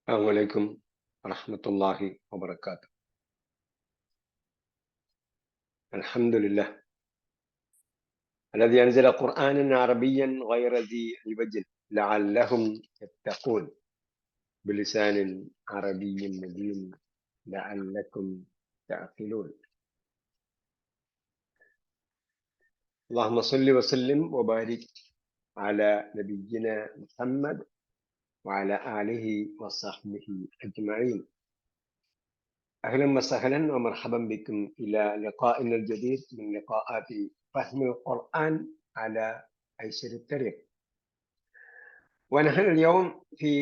السلام عليكم ورحمة الله وبركاته. الحمد لله الذي أنزل قرآنا عربيا غير ذي عوج لعلهم يتقون بلسان عربي مبين لعلكم تعقلون. اللهم صل وسلم وبارك على نبينا محمد وعلى آله وصحبه أجمعين. أهلا وسهلا ومرحبا بكم إلى لقائنا الجديد من لقاءات فهم القرآن على أيسر الطريق. ونحن اليوم في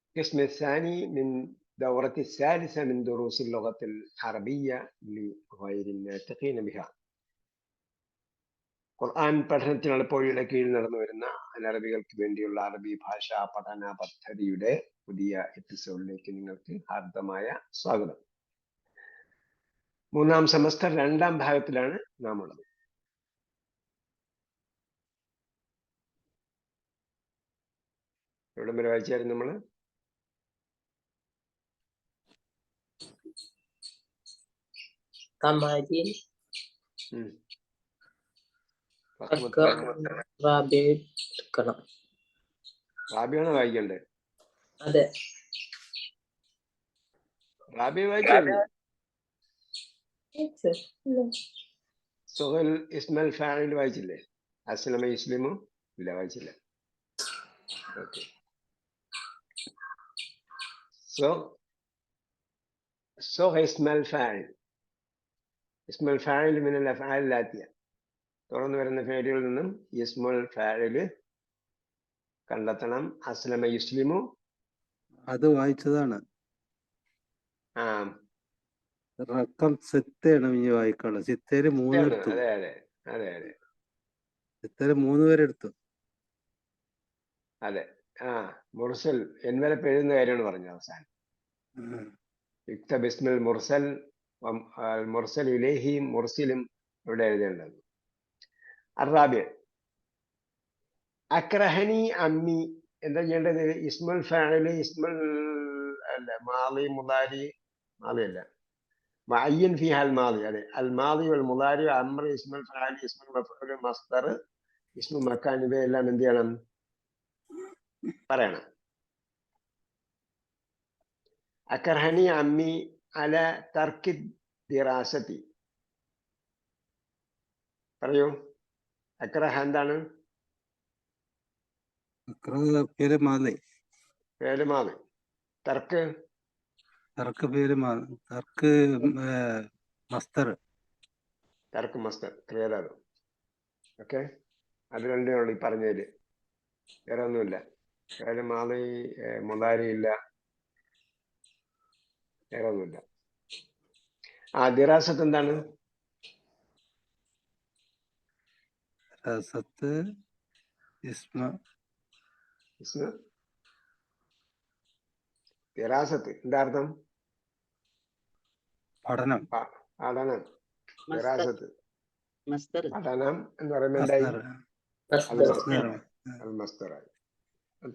القسم الثاني من دورة الثالثة من دروس اللغة العربية لغير الناطقين بها. ഖുർആൻ പഠനത്തിന് എളുപ്പവഴിയുടെ കീഴിൽ നടന്നു വരുന്ന അനറബികൾക്ക് വേണ്ടിയുള്ള അറബി ഭാഷാ പഠന പദ്ധതിയുടെ പുതിയ എപ്പിസോഡിലേക്ക് നിങ്ങൾക്ക് ഹാർദമായ സ്വാഗതം. മൂന്നാം സെമസ്റ്റർ രണ്ടാം ഭാഗത്തിലാണ് നാം ഉള്ളത്. എവിടെ വരെ വായിച്ചായിരുന്നു നമ്മള്? റാബിയാണ് വായിക്കണ്ടേ? അതെ, റാബി വായിച്ചു. സുഹൽ ഇസ്മൽ ഫാഇൽ വായിച്ചില്ലേ? അസ്ലമ യുസ്ലിമു ഇല്ല, വായിച്ചില്ല. ഓക്കെ, സോ ഇസ്മൽ ഫാഇൽ. ഇസ്മുൽ ഫാഇൽ മിനൽ അഫ്ആൽ ആതിയ. തുടർന്ന് വരുന്ന ഫേലുകളിൽ നിന്നും ഇസ്മുൽ ഫാഇൽ കണ്ടെത്തണം. അസ്ലമ യുസ്ലിമു അത് വായിച്ചതാണ്. ആ, റക്കം സിത്തയാണ് ഇനി വായിക്കാനുള്ളത്. സിത്തേര് 3 എടുത്തു. അതെ അതെ അതെ അതെ സിത്തേര് 3 പേര് എടുത്തു. അതെ. ആ, മുർസൽ എന്വരെ എഴുതുന്ന കാര്യമാണ് പറഞ്ഞത് അവസാനം. ബിസ്മിൽ മുർസൽ മുർസൽ ഇലൈഹി മുർസിലും ഇവിടെ എഴുതേണ്ടത്. അറാബി അക്രഹനി അമ്മി എന്താ ചെയ്യേണ്ടത്? ഇസ്മുൽ ഫാഇൽ ഇസ്മുൽ അല്ല മാളി മുദാരി മാളി അല്ല മുഅയ്യൻ ഫീഹ അൽ മാളി. അതെ, അൽ മാളി വൽ മുദാരി അംർ ഇസ്മുൽ ഫാഇൽ ഇസ്മുൽ മഫ്ഊൽ മസ്ദർ ഇസ്മു മക്കാൻ ഇവയെല്ലാം എന്ത് ചെയ്യണം? പറയണം. അക്രഹനി അമ്മി അല തർക്കി ദിറാസതി. പറയൂ, അക്രഹ എന്താണ്? പേര് മാലി. പേര് മാളി. തർക്ക് തർക്ക് പേര് മാലി. തർക്ക് മസ്തർ. തർക്ക് മസ്തർ. ക്ലിയർ ആണ്. ഓക്കെ, അത് രണ്ടേ ഉള്ളൂ ഈ പറഞ്ഞതില്, വേറെ ഒന്നുമില്ല. പേര് മാളി മുതാരി ഇല്ല, വേറെ ഒന്നുമില്ല. ആ, ദിറാസത്ത് എന്താണ്? ദിറാസത്ത് ദിറാസത്ത് എന്താ അർത്ഥം? പഠനം. പഠനം. ദിറാസത്ത് പഠനം എന്ന് പറയുമ്പോൾ എന്തായി? അൽ മസ്തറായി.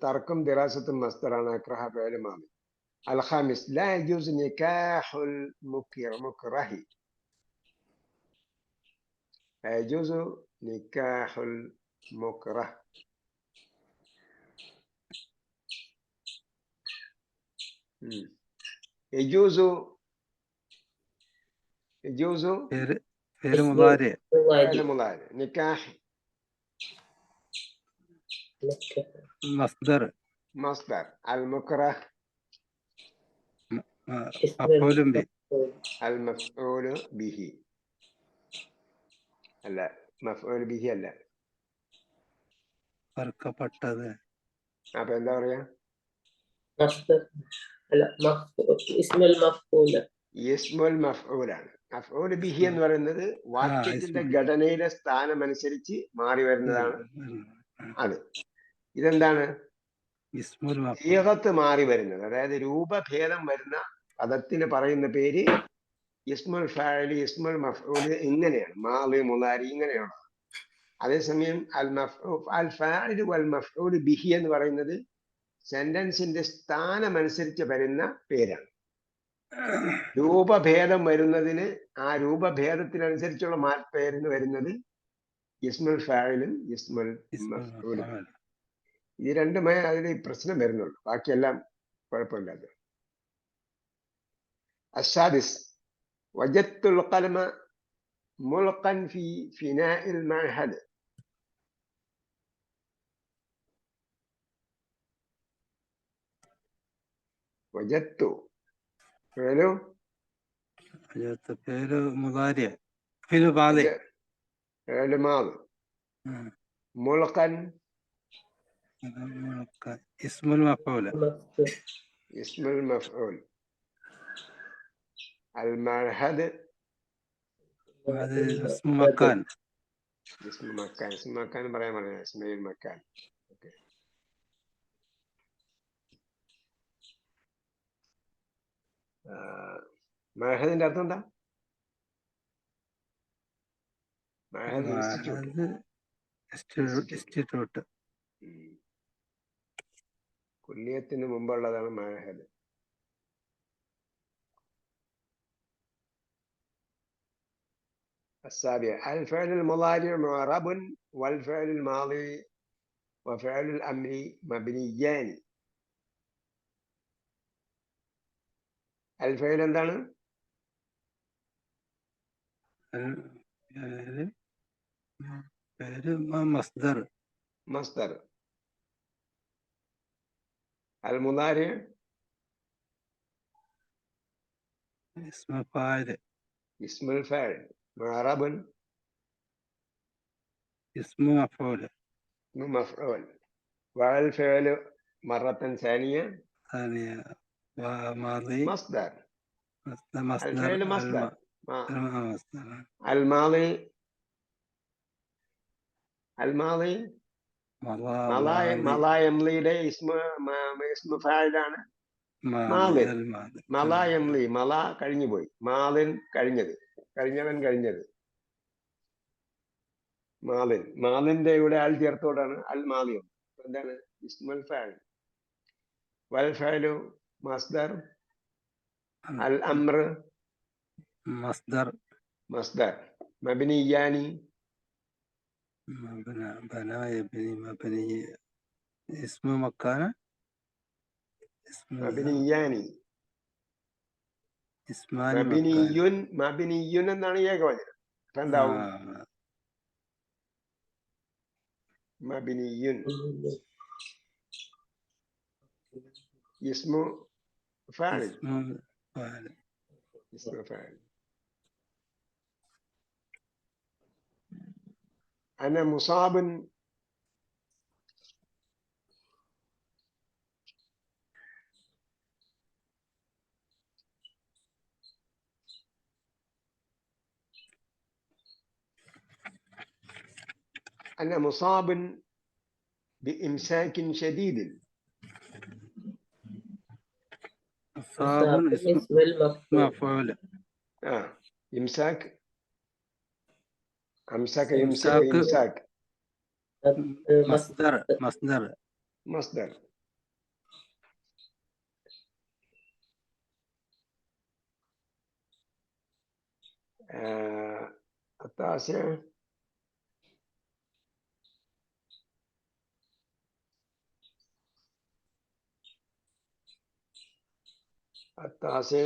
തർക്കും ദിറാസത്തും മസ്തറാണ്. അക്രഹ ഫിഅൽ മാദി. الخامس لا يجوز نكاح المكره. لا يجوز نكاح المكره. يجوز فعل مضارع. فعل مضارع. نكاح مصدر. المكره مفعول به. المفعول به. അല്ല, മഫ്ഊൽ ബിഹി അല്ല, പറക്കപ്പെട്ടത്. അപ്പൊ എന്താ പറയാ? ഇസ്മുൽ മഫ്ഊലാണ്. മഫ്ഊൽ ബിഹി എന്ന് പറയുന്നത് വാക്യത്തിന്റെ ഘടനയിലെ സ്ഥാനം അനുസരിച്ച് മാറി വരുന്നതാണ്. അത് ഇതെന്താണ്? ഈഗത്ത് മാറി വരുന്നത്, അതായത് രൂപഭേദം വരുന്ന പദത്തിന് പറയുന്ന പേര് ഇസ്മുൽ ഫാഇൽ ഇസ്മുൽ മഫ്ഊൽ ഇങ്ങനെയാണ്. മാളി മുദാരി ഇങ്ങനെയാണ്. അതേസമയം അൽ ഫാഇൽ വൽ മഫ്ഊൽ ബിഹി എന്ന് പറയുന്നത് സെന്റൻസിന്റെ സ്ഥാനമനുസരിച്ച് വരുന്ന പേരാണ്. രൂപഭേദം വരുന്നതിന് ആ രൂപഭേദത്തിനനുസരിച്ചുള്ള പേരിന് വരുന്നത് ഇസ്മുൽ ഫാഇലും ഇസ്മുൽ മഫ്ഊലും. ഈ രണ്ടുമേ അതിൽ പ്രശ്നം വരുന്നുള്ളൂ, ബാക്കിയെല്ലാം കുഴപ്പമില്ലാതെ. അസ്സാദിസ് വജത്തുൽ ഖലമ മുൽഖൻ ഫി ഫിനാഇൽ മഅഹദ്. വജത്തു ഫിഅലു فعل مضارع فعل ماضي فعل ماضي ملقن اسم المفعول اسم المفعول. المعهد هذا اسم مكان اسم مكان. اسم مكان പറയാൻ പറഞ്ഞ اسم المكان. ഓക്കേ. മഅഹദിന്റെ അർത്ഥം എന്താ? മഅഹദ് ഇൻസ്റ്റിറ്റ്യൂട്ട്. കുല്ലിയത്തിന് മുമ്പുള്ളതാണ് മഅഹദ്. السابع الفعل المضارع معرب والفعل الماضي وفعل الأمر مبنيان. الفعل എന്താണ്? مصدر. مصدر. المضارع اسم فاعل. اسم الفاعل. معرب اسم مفعول. اسم مفعول. والفعل مرة ثانية وماضي مصدر. مصدر. الفعل مصدر. مصدر. الماضي الماضي مضى يمضي اسم فاعل ആണ്. മാലിൻ. മല യംലി. മല കഴിഞ്ഞുപോയി. മാലിൻ കഴിഞ്ഞത്, കഴിഞ്ഞവൻ കഴിഞ്ഞത്. മാലിൻ. മാലിന്റെ ഇവിടെ ആൾ ചേർത്തോടാണ് അൽ മാലിയും. എന്താണ്? ഇസ്മുൽ ഫാഇൽ. വൽ ഫഅലു മസ്ദർ. അൽ അംർ مصدر. مصدر. مبنيان. بنى يبني مبني. اسم مكان. مبنيان. اسمان മബിനിയുൻ. മബിനിയുൻ എന്നാണ് ഏകവചനം. അപ്പൊ എന്താവും? മബിനിയുൻ. ഇസ്മു ഫാഇൽ. ഇസ്മു ഫാഇൽ. أنا مصاب أنا مصاب بإمساك شديد. مصاب اسم مفعول. إمساك. أمسك يمسك. إمساك مصدر. مصدر. مصدر. التاسع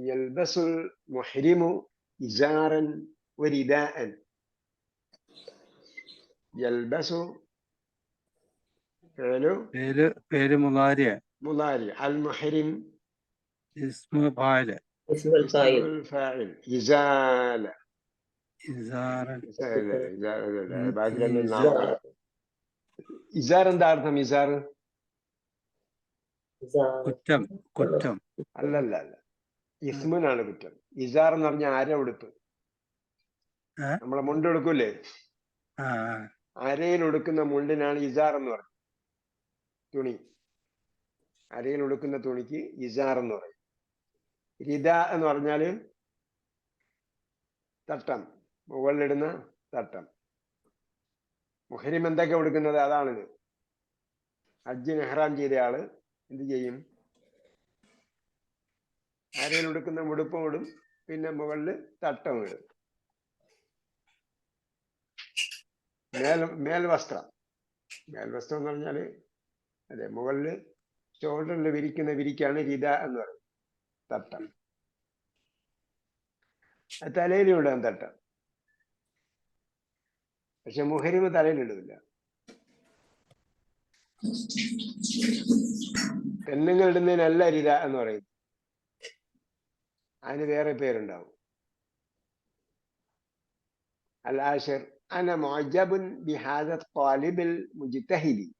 يلبس المحرم إزارا ورداء. يلبس فعل مضارع. مضارع. المحرم اسم فاعل. اسم الفاعل. إزالة. إزارا. إزار എന്താ അർത്ഥം? ഇസാർ കുറ്റം. കുറ്റം അല്ലല്ല. ഇസ്മിനാണ് കുറ്റം. ഇസാർ എന്ന് പറഞ്ഞാൽ അരഉടുപ്പ്. നമ്മളെ മുണ്ട് എടുക്കൂലേ? അരയിൽ ഉടുക്കുന്ന മുണ്ടിനാണ് ഇസാർ എന്ന് പറയുന്നത്. തുണി. അരയിൽ ഉടുക്കുന്ന തുണിക്ക് ഇസാർ എന്ന് പറയും. റിദ എന്ന് പറഞ്ഞാല് തട്ടം, മുകളിലിടുന്ന തട്ടം. മുഹരിം എന്തൊക്കെ ഉടുക്കുന്നത് അതാണിത്. ഹജ്ജിന് ഇഹ്റാം ചെയ്തയാള് എന്ത് ചെയ്യും? അരയിൽ ഉടുക്കുന്ന ഉടുപ്പും ഇടും, പിന്നെ മുകളിൽ തട്ടം ഇടും. മേൽവസ്ത്രം എന്ന് പറഞ്ഞാല് അതെ, മുകളിൽ ഷോൾഡറിൽ വിരിക്കുന്ന വിരിക്കാണ് രിദ എന്ന് പറയുന്നത്, തട്ടം. തലയിലിടാൻ തട്ടം, പക്ഷെ മുഹരിമ് തലയിലിടില്ല. പെണ്ണുങ്ങൾ ഇടുന്നതിനല്ല രിദ എന്ന് പറയുന്നത്, അതിന് വേറെ പേരുണ്ടാവും. العاشر أنا معجب بهذا الطالب المجتهد.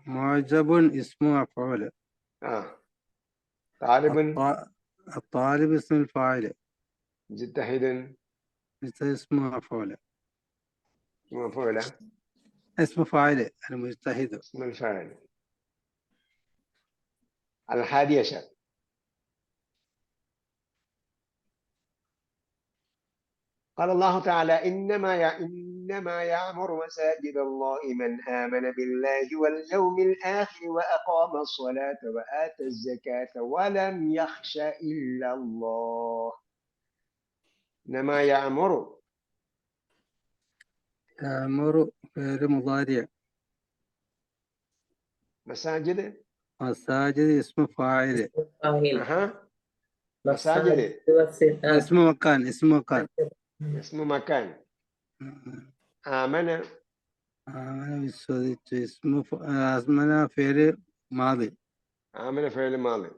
معجب اسم مفعول. طالب الطالب اسم الفاعل. مجتهد اسم مفعول. مفعول اسم فاعل المجتهد. اسم الفاعل. 11 قال الله تعالى إنما يعمر مساجد الله من آمن بالله واليوم الآخر وأقام الصلاة وآتى الزكاة ولم يخش إلا الله. إنما يعمر فعل مضارع. مساجد اسم فاعل. مساجد اسم مكان. اسم مكان. آمن آمن فعل ماضي. آمن فعل ماضي.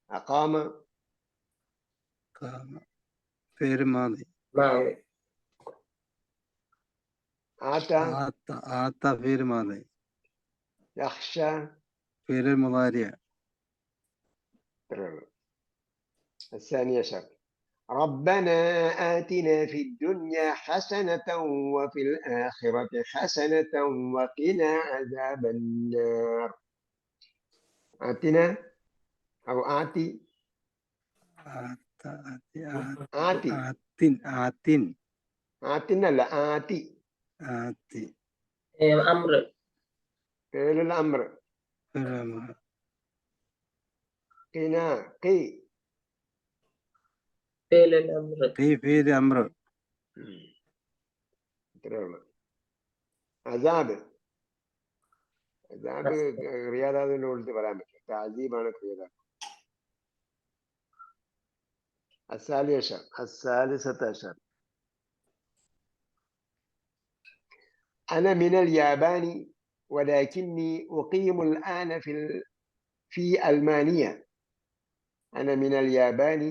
أقام فعل ماضي. آتى فعل ماضي. يخشى فعل مضارع. 12 ربنا آتنا في الدنيا حسنة وفي الآخرة حسنة وقنا عذاب النار. آتنا أو آتي لا آتي أمر فعل الأمر. قنا قي فعل الأمر. فعل أمر. عذاب റിയാദാദിന്റെ ഉള്ളിൽ പറയാൻ പറ്റും. താജീബാണ് റിയാദ. 13 أنا من اليابان ولكني أقيم الآن في ألمانيا. أنا من اليابان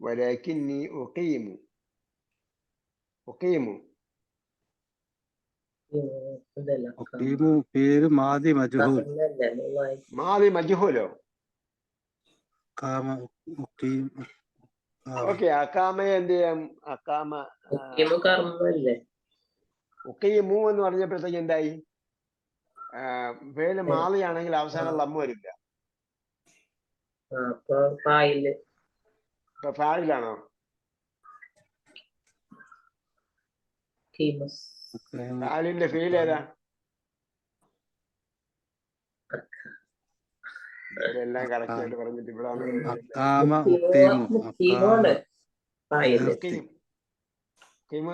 ولكني أقيم فعل ماضي مجهول. ماضي مجهول. قام أقيم. ഓക്കെ, അക്കാമയെ എന്ത് ചെയ്യാം? അക്കാമ ഉക്കീമു എന്ന് പറഞ്ഞപ്പോഴത്തേക്ക് എന്തായി? ഫേല് മാളിയാണെങ്കിൽ അവസാനം ലമ്മ് വരില്ല. ഇപ്പൊ ഫായിലാണോ? ഫാലിന്റെ ഫീൽ ഏതാ? ഇതെല്ലാം കറക്റ്റ് ആയിട്ട് പറഞ്ഞിട്ട് ഇവിടെ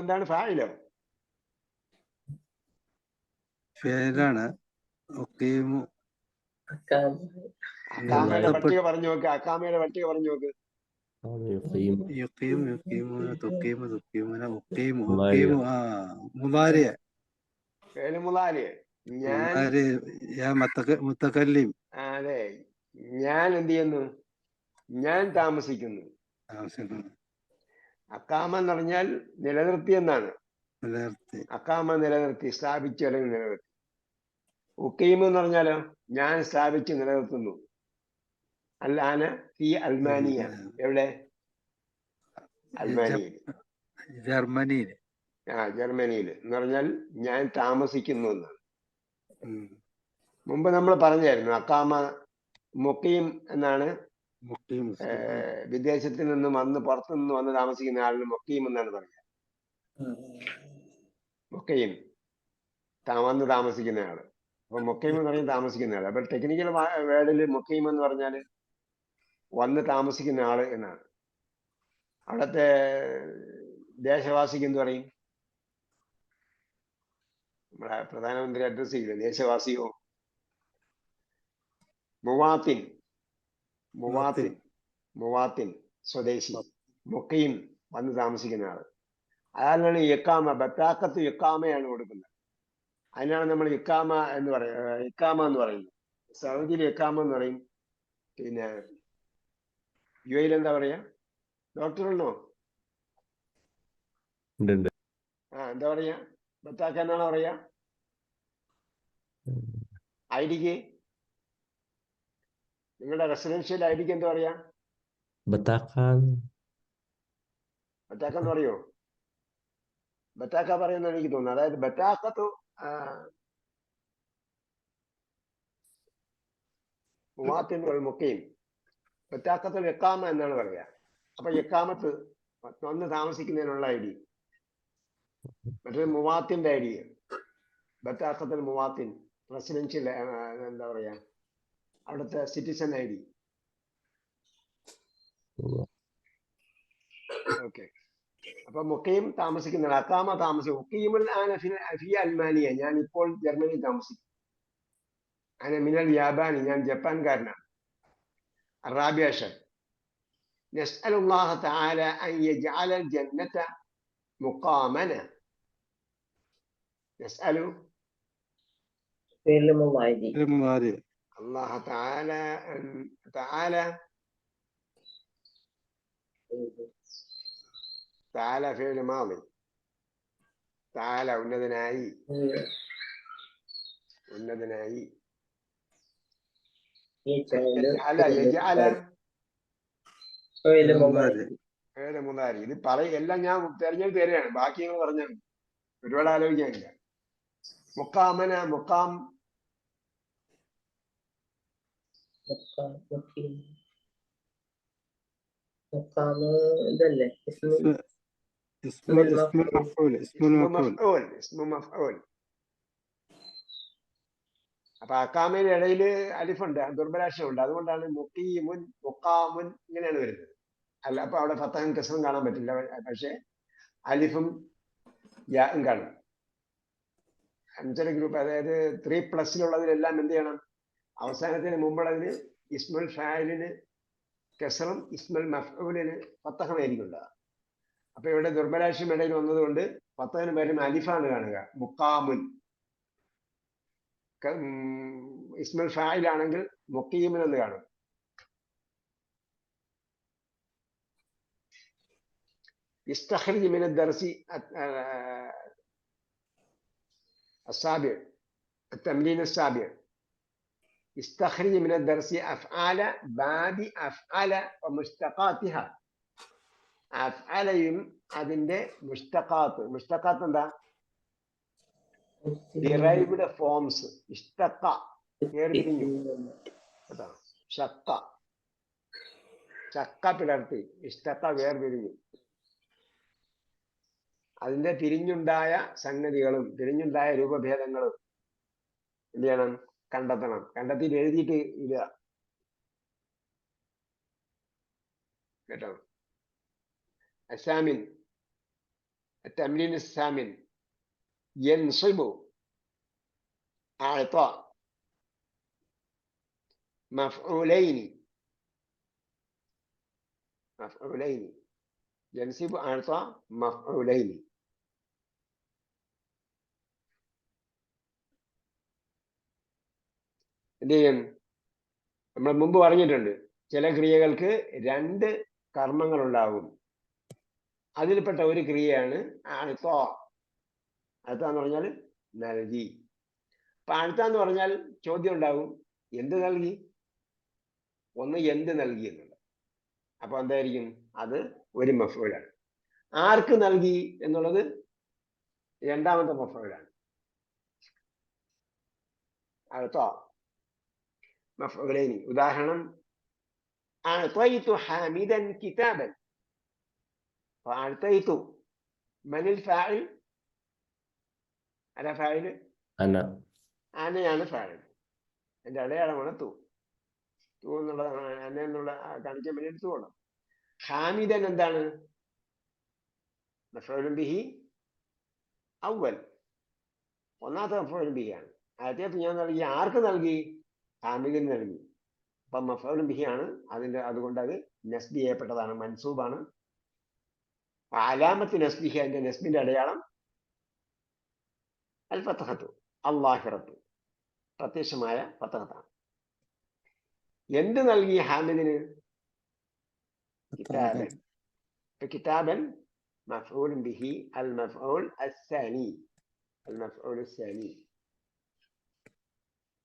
എന്താണ്? ഫായിലോ? ഫേലാണ്. അക്കാമയുടെ പട്ടിക പറഞ്ഞു നോക്ക്. അക്കാമയുടെ പട്ടിക പറഞ്ഞു നോക്ക്. അതെ, ഞാൻ എന്ത് ചെയ്യുന്നു? ഞാൻ താമസിക്കുന്നു. അക്കാമ എന്ന് പറഞ്ഞാൽ നിലനിർത്തി എന്നാണ്. അക്കാമ നിലനിർത്തി, സ്ഥാപിച്ചു അല്ലെങ്കിൽ നിലനിർത്തി. ഉക്കീമ് എന്ന് പറഞ്ഞാലോ ഞാൻ സ്ഥാപിച്ച് നിലനിർത്തുന്നു. അല്ലാന ഈ അൽമാനിയ, എവിടെ? അൽമാനിയിൽ, ജർമ്മനിയിൽ. ജർമ്മനിയിൽ എന്ന് പറഞ്ഞാൽ ഞാൻ താമസിക്കുന്നു എന്നാണ്. മുമ്പ് നമ്മൾ പറഞ്ഞായിരുന്നു അക്കാമ മുഖീം എന്നാണ് മുഖീം മുസ്ലിം. വിദേശത്തിൽ നിന്ന് വന്ന് പുറത്തു നിന്ന് വന്ന് താമസിക്കുന്ന ആളിന് മുഖീം എന്നാണ് പറയുക. മുഖീം വന്ന് താമസിക്കുന്ന ആള്. അപ്പൊ മുഖീം എന്ന് പറയും താമസിക്കുന്ന ആള്. അപ്പൊ ടെക്നിക്കൽ വേർഡിൽ മുഖീം എന്ന് പറഞ്ഞാൽ വന്ന് താമസിക്കുന്ന ആള് എന്നാണ്. അവിടുത്തെ ദേശവാസിക്ക് എന്ത് പറയും? നമ്മളെ പ്രധാനമന്ത്രി അഡ്രസ് ചെയ്യില്ല, ദേശവാസിയോ? മുവാത്തിൻ. മുവാത്തിൻ മുവാത്തിൻ സ്വദേശി. മുഖീം വന്ന് താമസിക്കുന്ന ആള്. അയാളാണ് ഇക്കാമ. ബത്താക്കത്ത് ഇക്കാമയാണ് കൊടുക്കുന്നത്. അതിനാണ് നമ്മൾ ഇക്കാമ എന്ന് പറയുന്നത്. ഇക്കാമ എന്ന് പറയുന്നത് സൗദിയിൽ ഇക്കാമ എന്ന് പറയും. പിന്നെ യുഎയിൽ എന്താ പറയാ? ഡോക്ടറുണ്ടോ? എന്താ പറയാ? ബത്താക്ക എന്നാണോ പറയാ? ഐഡിക്ക്, നിങ്ങളുടെ റെസിഡൻഷ്യൽ ഐഡിക്ക് എന്താ പറയാ? ബത്താക്ക എന്ന് പറയോ? ബത്താക്ക പറയുന്നതാണ് എനിക്ക് തോന്നുന്നത്. അതായത് ബത്താക്കത്തു മുവാത്തിൻ വൽ മുഖീം, ബത്താക്കത്തുൽ ഇഖാമ എന്നാണ് പറയുക. അപ്പൊ ഇഖാമത്ത് വന്ന് താമസിക്കുന്നതിനുള്ള ഐഡി. മറ്റേ മുവാത്തിന്റെ ഐഡി, ബത്താക്കത്തുൽ മുവാത്തിൻ റെസിഡൻഷ്യൽ എന്താ പറയാ, അവിടുത്തെ സിറ്റിസൺ ഐഡി. ഓക്കെ. അപ്പൊ മുഖീം താമസിക്കുന്ന അക്കാമ താമസിക്കും. മുഖീമുൽ ആന ഫി അൽമാനിയ, ഞാൻ ഇപ്പോൾ ജർമ്മനിയിൽ താമസിക്കും. അന മിനൽ യാബാനി, ഞാൻ ജപ്പാൻകാരനാണ്. الرابع عشر نسأل الله تعالى أن يجعل الجنة مقامنا. نسأل الله تعالى أن تعالى فعل ماضي. تعالى والندنائي മുതാരി. ഇത് എല്ലാം ഞാൻ തെരഞ്ഞെടുത്ത് തരികയാണ്, ബാക്കി നിങ്ങൾ പറഞ്ഞാൽ ഒരുപാട് ആലോചിക്കാനില്ല. മുക്കാമന, മുക്കാം അപ്പൊ അക്കാമയുടെ ഇടയിൽ അലിഫുണ്ട്, ദുർബലാക്ഷരമുണ്ട്. അതുകൊണ്ടാണ് മുഖീമുൻ, മുക്കാമുൻ ഇങ്ങനെയാണ് വരുന്നത്. അല്ല, അപ്പൊ അവിടെ ഫത്തഹും കസ്റും കാണാൻ പറ്റില്ല. പക്ഷെ അലിഫും യാഉം കാണും. അഞ്ചര ഗ്രൂപ്പ്, അതായത് 3+ലുള്ളതിലെല്ലാം എന്ത് ചെയ്യണം? അവസാനത്തിന് മുമ്പുള്ളതിന് ഇസ്മുൽ ഫായിലിന് കസ്റും ഇസ്മുൽ മഫ്ഊലിന് ഫത്തഹുമായിരിക്കും ഉണ്ടാകുക. അപ്പൊ ഇവിടെ ദുർബലാക്ഷരം ഇടയിൽ വന്നതുകൊണ്ട് ഫത്തഹിന് പകരം അലിഫാണ് കാണുക. മുക്കാമുൻ. ഇസ്മുൽ ഫായിലാണെങ്കിൽ മുഖീമുൻ എന്ന് കാണും. استخرج من الدرس السابع، التمرين السابع. استخرج من الدرس أفعال باب أفعال ومشتقاتها. أفعالهم അതിന്റെ മുഷ്തഖാത്ത്. മുഷ്തഖാത്ത് എന്താ? Derived forms. ഇഷ്തഖ വേർപിരിഞ്ഞു, ഷക്ക ചക്ക പിളർത്തി, ഇഷ്തഖ വേർപിരിഞ്ഞു. അതിന്റെ പിരിഞ്ഞുണ്ടായ സംഗതികളും പിരിഞ്ഞുണ്ടായ രൂപഭേദങ്ങളും എന്ത് ചെയ്യണം? കണ്ടെത്തണം. കണ്ടെത്തിയിട്ട് എഴുതിയിട്ട് ഇടുക കേട്ടോ. അസാമിൻ, التمرين الثامن ينصب أعطاء مفعولين. ينصب أعطاء مفعولين. എന്ത് ചെയ്യും? നമ്മൾ മുമ്പ് പറഞ്ഞിട്ടുണ്ട്, ചില ക്രിയകൾക്ക് 2 കർമ്മങ്ങൾ ഉണ്ടാകും. അതിൽപ്പെട്ട ഒരു ക്രിയയാണ് അഅ്ത. അഅ്ത എന്ന് പറഞ്ഞാൽ നൽകി. അപ്പൊ അഅ്ത എന്ന് പറഞ്ഞാൽ ചോദ്യം ഉണ്ടാകും, എന്ത് നൽകി? ഒന്ന് എന്ത് നൽകി എന്നുള്ളത്. അപ്പൊ എന്തായിരിക്കും? അത് ഒരു മഫ്ഊലാണ്. ആർക്ക് നൽകി എന്നുള്ളത് രണ്ടാമത്തെ മഫ്ഊലാണ്. അഅ്ത മഫ്ഊലൈനി. ഉദാഹരണം أعطيت حامدا كتابا. فأعطيت من الفاعل؟ أنا فاعل؟ أنا. أنا فاعل. എൻ്റെ അടയാളമാണ് തു. തു എന്നുള്ള അന എന്നുള്ള കാണിക്കാൻ വേണ്ടി എടുത്തുകൊള്ളാം. ഹാമിദൻ എന്താണ്? മഫ്ഊലുൻ ബിഹി അവൽ, ഒന്നാമത്തെ മഫ്ഊലുൻ ബിഹി ആണ്. ആദ്യത്തെ ഞാൻ നൽകി, ആർക്ക് നൽകി? ഹാമിദിന് നൽകി. അപ്പം മഫ്ഊലുൻ ബിഹി ആണ്. അതുകൊണ്ട് അത് നസ്ബ് ചെയ്യപ്പെട്ടതാണ്, മൻസൂബാണ്. അലാമത്ത് നസ്ബിഹി, അതിന്റെ നസ്ബിന്റെ അടയാളം അൽ ഫത്ഹത്തു അല്ലാഹിറത്തു, പ്രത്യക്ഷമായ ഫത്ഹത്താണ്. എന്ത് നൽകി ഹാമിദിന്? കിതാബൻ. കിതാബൻ മഫ്ഊൽ ബിഹി അൽ മഫ്ഊൽ അസ്സാനി, അൽ മഫ്ഊൽ അസ്സാനി,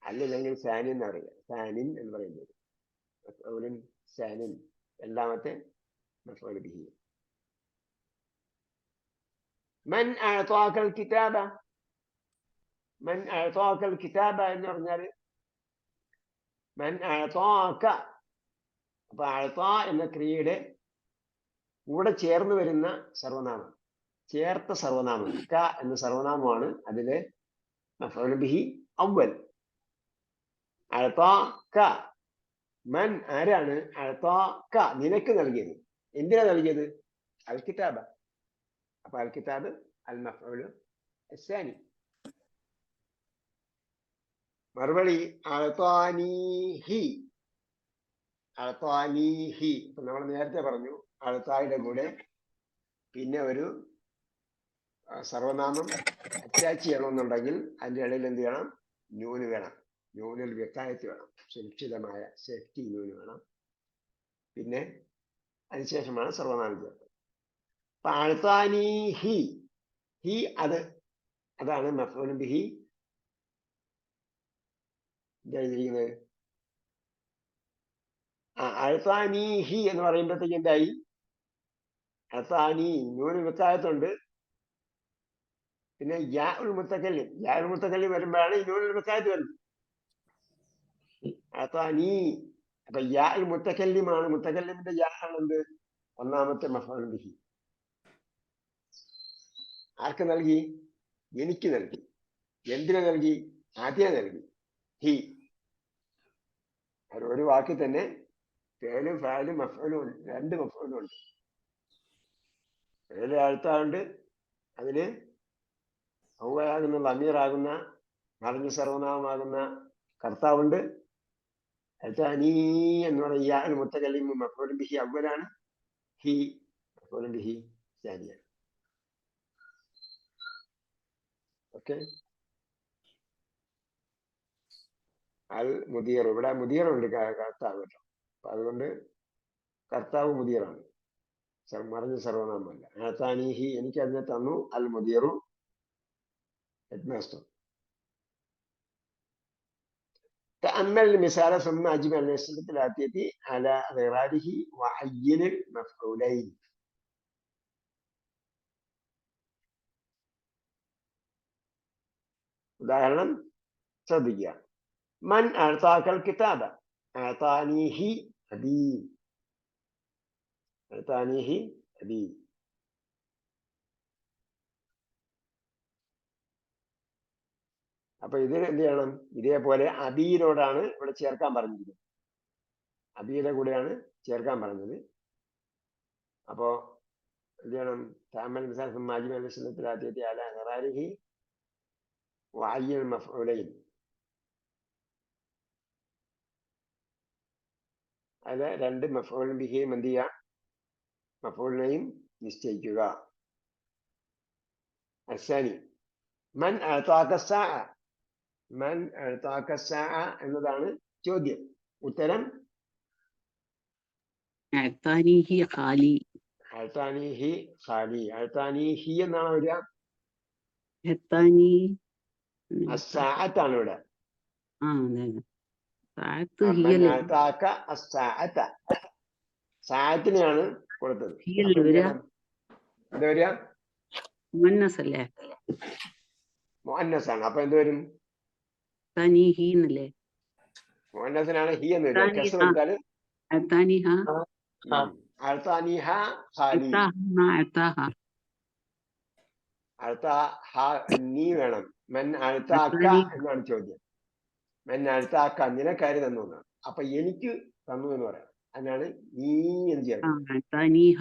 അല്ലെങ്കിൽ സാനി എന്ന് പറയുക, സാനിൻ എന്ന് പറയുന്നത് മഫ്ഊലുൻ സാനിൻ, രണ്ടാമത്തെ മഫ്ഊൽ ബിഹി. മൻ അഅതാകൽ കിതാബ, മൻ അഅതാകൽ കിതാബ എന്ന് പറഞ്ഞാൽ മൻ അഅതാക. അപ്പൊ അഅത എന്ന ക്രിയയുടെ കൂടെ ചേർന്ന് വരുന്ന സർവനാമം, ചേർത്ത സർവനാമം ക എന്ന സർവനാമമാണ് അതിലെ മഫ്ഊൽ ബിഹി അവൽ. അഅതാക മൻ, ആരാണ്? അഅതാക നിനക്ക് നൽകിയത്. എന്തിനാ നൽകിയത്? അൽ കിതാബ. അപ്പൊ അൽ കിതാബ് അൽ മഫ്ഊൽ അസ്സാനി. മറുപടി അഅതാനീഹി, അഅതാനീഹി. ഇപ്പൊ നമ്മൾ നേരത്തെ പറഞ്ഞു അഅതായുടെ കൂടെ പിന്നെ ഒരു സർവനാമം അറ്റാച്ച് ചെയ്യണമെന്നുണ്ടെങ്കിൽ അതിന്റെ ഇടയിൽ എന്ത് വേണം? നൂന് വേണം, നൂനിൽ വ്യക്തായത്ത് വേണം, സുരക്ഷിതമായ സേഫ്റ്റി നൂന് വേണം. പിന്നെ അതിനുശേഷമാണ് സർവനാമം ചേർത്തത്. അപ്പൊ അഅതാനീഹി, ഹി അതാണ് മഫ്ഊൽ ബിഹി എഴുതിയിരിക്കുന്നത്. അഅതാനീഹി എന്ന് പറയുമ്പോഴത്തേക്ക് എന്തായി? അഅതാനി നൂന് വ്യക്തായത്തുണ്ട്, പിന്നെ യാ ഉൽ മുത്തക്കല്ലിം, യാ ഉൽ മുത്തക്കല്ലിം വരുമ്പോഴാണ് ഈ നൂനുൽ വ്യക്തായത്ത് വരുന്നത്. അഅതാനി, അപ്പൊ യാ ഉൽ മുത്തക്കല്ലിമാണ്, മുത്തക്കല്ലിമിന്റെ യാ ആണ് എന്ത്? ഒന്നാമത്തെ മഫ്ഊൽ ബിഹി. ആർക്ക് നൽകി? എനിക്ക് നൽകി. എന്തിനെ നൽകി? ആദ്യം നൽകി, ഹി. ഒരു വാക്കിൽ തന്നെ ഫേലും ഫാലും മഫ്ഊലും ഉണ്ട്, രണ്ട് മഫ്ഊലും ഉണ്ട്. ഫേല് അഴുത്താണ്ട് അതിന് ഹുവയാകുന്ന ലമീറാകുന്ന മറിഞ്ഞ സർവനാമമാകുന്ന കർത്താവുണ്ട്. അഅതാനീ എന്ന് പറയുന്ന യാ ഉൽ മുത്തകല്ലിം മഫ്ഊൽ ബിഹി അവലാണ്, ഹി മഫ്ഊൽ ബിഹി സാനിയാണ്. ഓക്കെ. അൽ മുദീർ, ഇവിടെ മുദീറുണ്ട് കർത്താവ് കേട്ടോ. അപ്പൊ അതുകൊണ്ട് കർത്താവ് മുദീറാണ്, മറിഞ്ഞ സർവനാമല്ല. അഅതാനീഹി എനിക്ക് അതിനെ തന്നു, അൽ മുദീറു ഹെഡ് മാസ്റ്റർ. تأمل المثال ثم أجمع الأسئلة الآتية على غراره وعين المفعولين. ഉദാഹരണം ശ്രദ്ധിക്കുക. മൻ അഅതാകൽ കിതാബ, അഅതാനീഹി അബീ, അഅതാനീഹി അബീ. അപ്പൊ ഇതിന് എന്ത് ചെയ്യണം? ഇതേപോലെ അബീനോടാണ് ഇവിടെ ചേർക്കാൻ പറഞ്ഞിരിക്കുന്നത്, അബീയുടെ കൂടെയാണ് ചേർക്കാൻ പറഞ്ഞത്. അപ്പോ എന്ത് ചെയ്യണം? തഅമ്മൽ മിസാൽ ثم أجمع الأسئلة الآتية على غراره وعين المفعولين. അത് രണ്ട് മഫ്ഊൽ ബിഹിയും എന്ത് ചെയ്യുക? മഫ്ഊലിനെയും നിശ്ചയിക്കുക. അസ്സാനി മൻ അഅതാക الساعة, മൻ അഅതാക الساعة എന്നതാണ് ചോദ്യം. ഉത്തരം അഅതാനീഹി ഖാലി, അഅതാനീഹി ഖാലി. അഅതാനീഹി എന്നാണ് വരിക, അഅതാനി അസ്സാഅത്താണ് ഇവിടെ. അതെ, സാഅത്ത് മൻ ഹിയൽ, അഅതാക അസ്സാഅത, സാഅത്തിനെയാണ് കൊടുത്തത്. ഹിയൽ അപ്പൊ എന്ത് വരിക ചെയ്യണം? എന്താ വരിക? മുഅന്നസ് അല്ലേ? മുഅന്നസാണ്. അപ്പൊ എന്ത് വരും? അഅതാനീഹി എന്നല്ലേ? മുഅന്നസിനാണ് ഹി എന്ന് വരിക. താനി, കസ്ർ എടുത്താൽ അത്താനിഹ അഴ്ത്താനിഹ ഖാലി. അത്താഹ നീ വേണം. മെൻ അഴ്ത്താക്ക അത്താനി എന്നാണ് ചോദ്യം. മെൻ അഴ്ത്താക്ക നിനക്കാര് തന്നു എന്നാണ്. അപ്പൊ എനിക്ക് തന്നു എന്ന് പറയാം. അതിനാണ് നീ എന്ന് ചേർക്കുന്നത്. അത്താനിഹ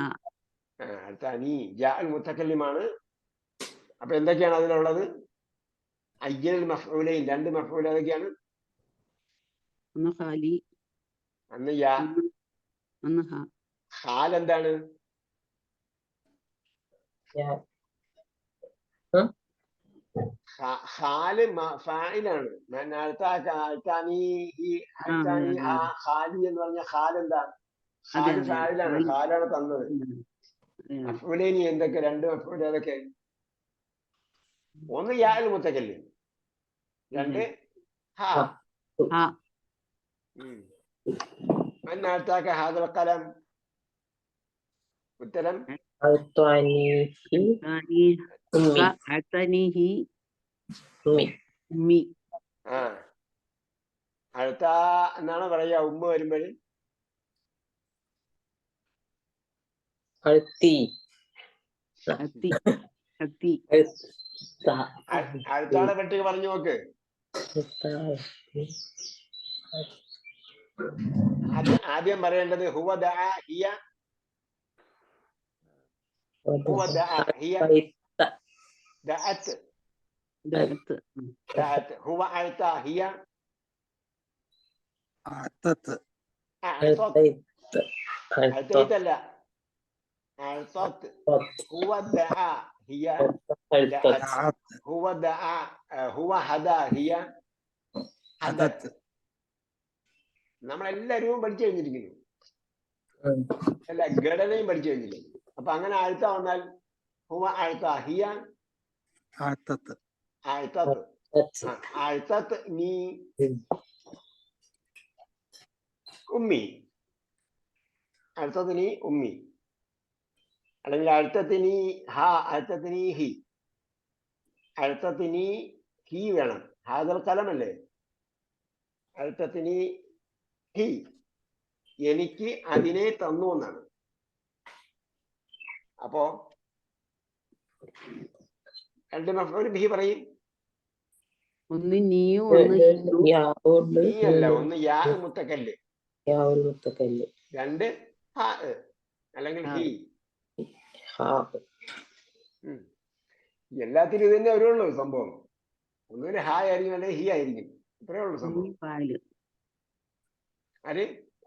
അഴ്ത്താനി ജാഅൽ മുത്തക്കല്ലിമാണ്. അപ്പൊ എന്തൊക്കെയാണ് അതിലുള്ളത്? അയ്യൽ മഫ്ഊലൈൻ, 2 മഫ്ഊൽ ഏതൊക്കെയാണ്? ഒന്ന് ഖാലി അന്ന് യാ. ഒന്ന് ഖാൽ എന്താണ്? ഖാല് ഫായിലാണ്. ഖാലി എന്ന് പറഞ്ഞ ഖാൽ എന്താണ്? ഖാല് ഫായിലാണ്. ഖാലാണ് തന്നത്. മഫ്ഊലൈനി എന്തൊക്കെ? 2 മഫ്ഊൽ ഏതൊക്കെ? ഒന്ന് യാൽ മുത്തക്കല്ലിം, 2 ഹാ. മൻ അഅതാക ഹാദൽ ഖലം? ഉത്തരം അത്താനിഹി ഉമ്മി. അടുത്ത എന്നാണ് പറയാ ഉമ്മ വരുമ്പോൾ? അടുത്താളെ പറ്റി പറഞ്ഞു നോക്ക്. ആദ്യം പറയേണ്ടത് ഹുവ ദഅ ഹിയ. هو دعا هي دعت هو أعطى هي أعطت أعطيت لا أعطت. هو دعا هي دعت. هو دعا هو هدى هي هدت. നമ്മളെല്ലാവരും പഠിച്ചു കഴിഞ്ഞിരിക്കുന്നു. അല്ല, ഘടനയും പഠിച്ചു കഴിഞ്ഞിരിക്കുന്നു. അപ്പൊ അങ്ങനെ ആഴ്ത്ത വന്നാൽ ഹുവ ആഴ്ത്ത ഹിയ ആഴ്ത്തത്ത് നീ ഉമ്മി. അടുത്തത് നീ ഉമ്മി, അല്ലെങ്കിൽ അടുത്തത്തിന് ഹാ, അടുത്തത്തിന് ഹി. അടുത്തത്തിന് ഹി വേണം. ഹാദൽ കലമല്ലേ? അടുത്തത്തിന് ഹി, എനിക്ക് അതിനെ തന്നു എന്നാണ്. അപ്പോ 2 മഫ്ഊൽ ബിഹി പറയും. ഒന്ന് നീയും നീയല്ല, ഒന്ന് യാ മുത്തക്കല്ല്, 2 ഹാ അല്ലെങ്കിൽ ഹി. എല്ലാത്തിനും ഇത് തന്നെ വരുള്ളൂ സംഭവം. ഒന്നുകിൽ ഹായ് ആയിരിക്കും അല്ലെങ്കിൽ ഹി ആയിരിക്കും. ഇത്രയേ ഉള്ളൂ സംഭവം. അത്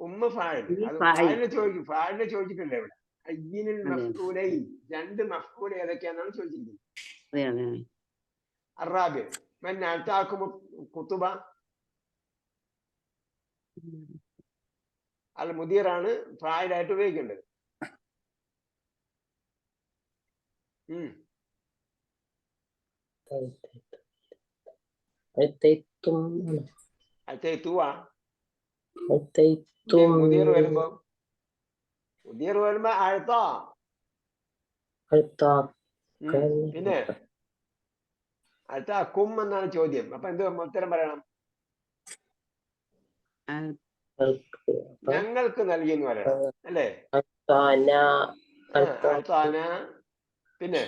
ഉമ്മ ഫാഇൽ. അത് ഫാഇലിനെ ചോദിക്കും. ഫാഇലിനെ ചോദിച്ചിട്ടില്ലേ ഇവിടെ? അയ്യിനുൽ മഫ്ഊലൈൻ, 2 മഫ്ഊൽ ഏതൊക്കെയാണെന്നാണ് ചോദിച്ചിരിക്കുന്നത്. അറാബി മൻ അഅതാകും കുതുബ. അൽ മുദീറാണ് ഫാഇലായിട്ട് ഉപയോഗിക്കേണ്ടത്. മുദീർ വരുമ്പോ അഴ്ത്താ. പിന്നെ അടുത്ത കും എന്നാണ് ചോദ്യം. അപ്പൊ എന്ത് ഉത്തരം പറയണം? ഞങ്ങൾക്ക് നൽകി എന്ന് പറയണം, അല്ലേ? പിന്നെ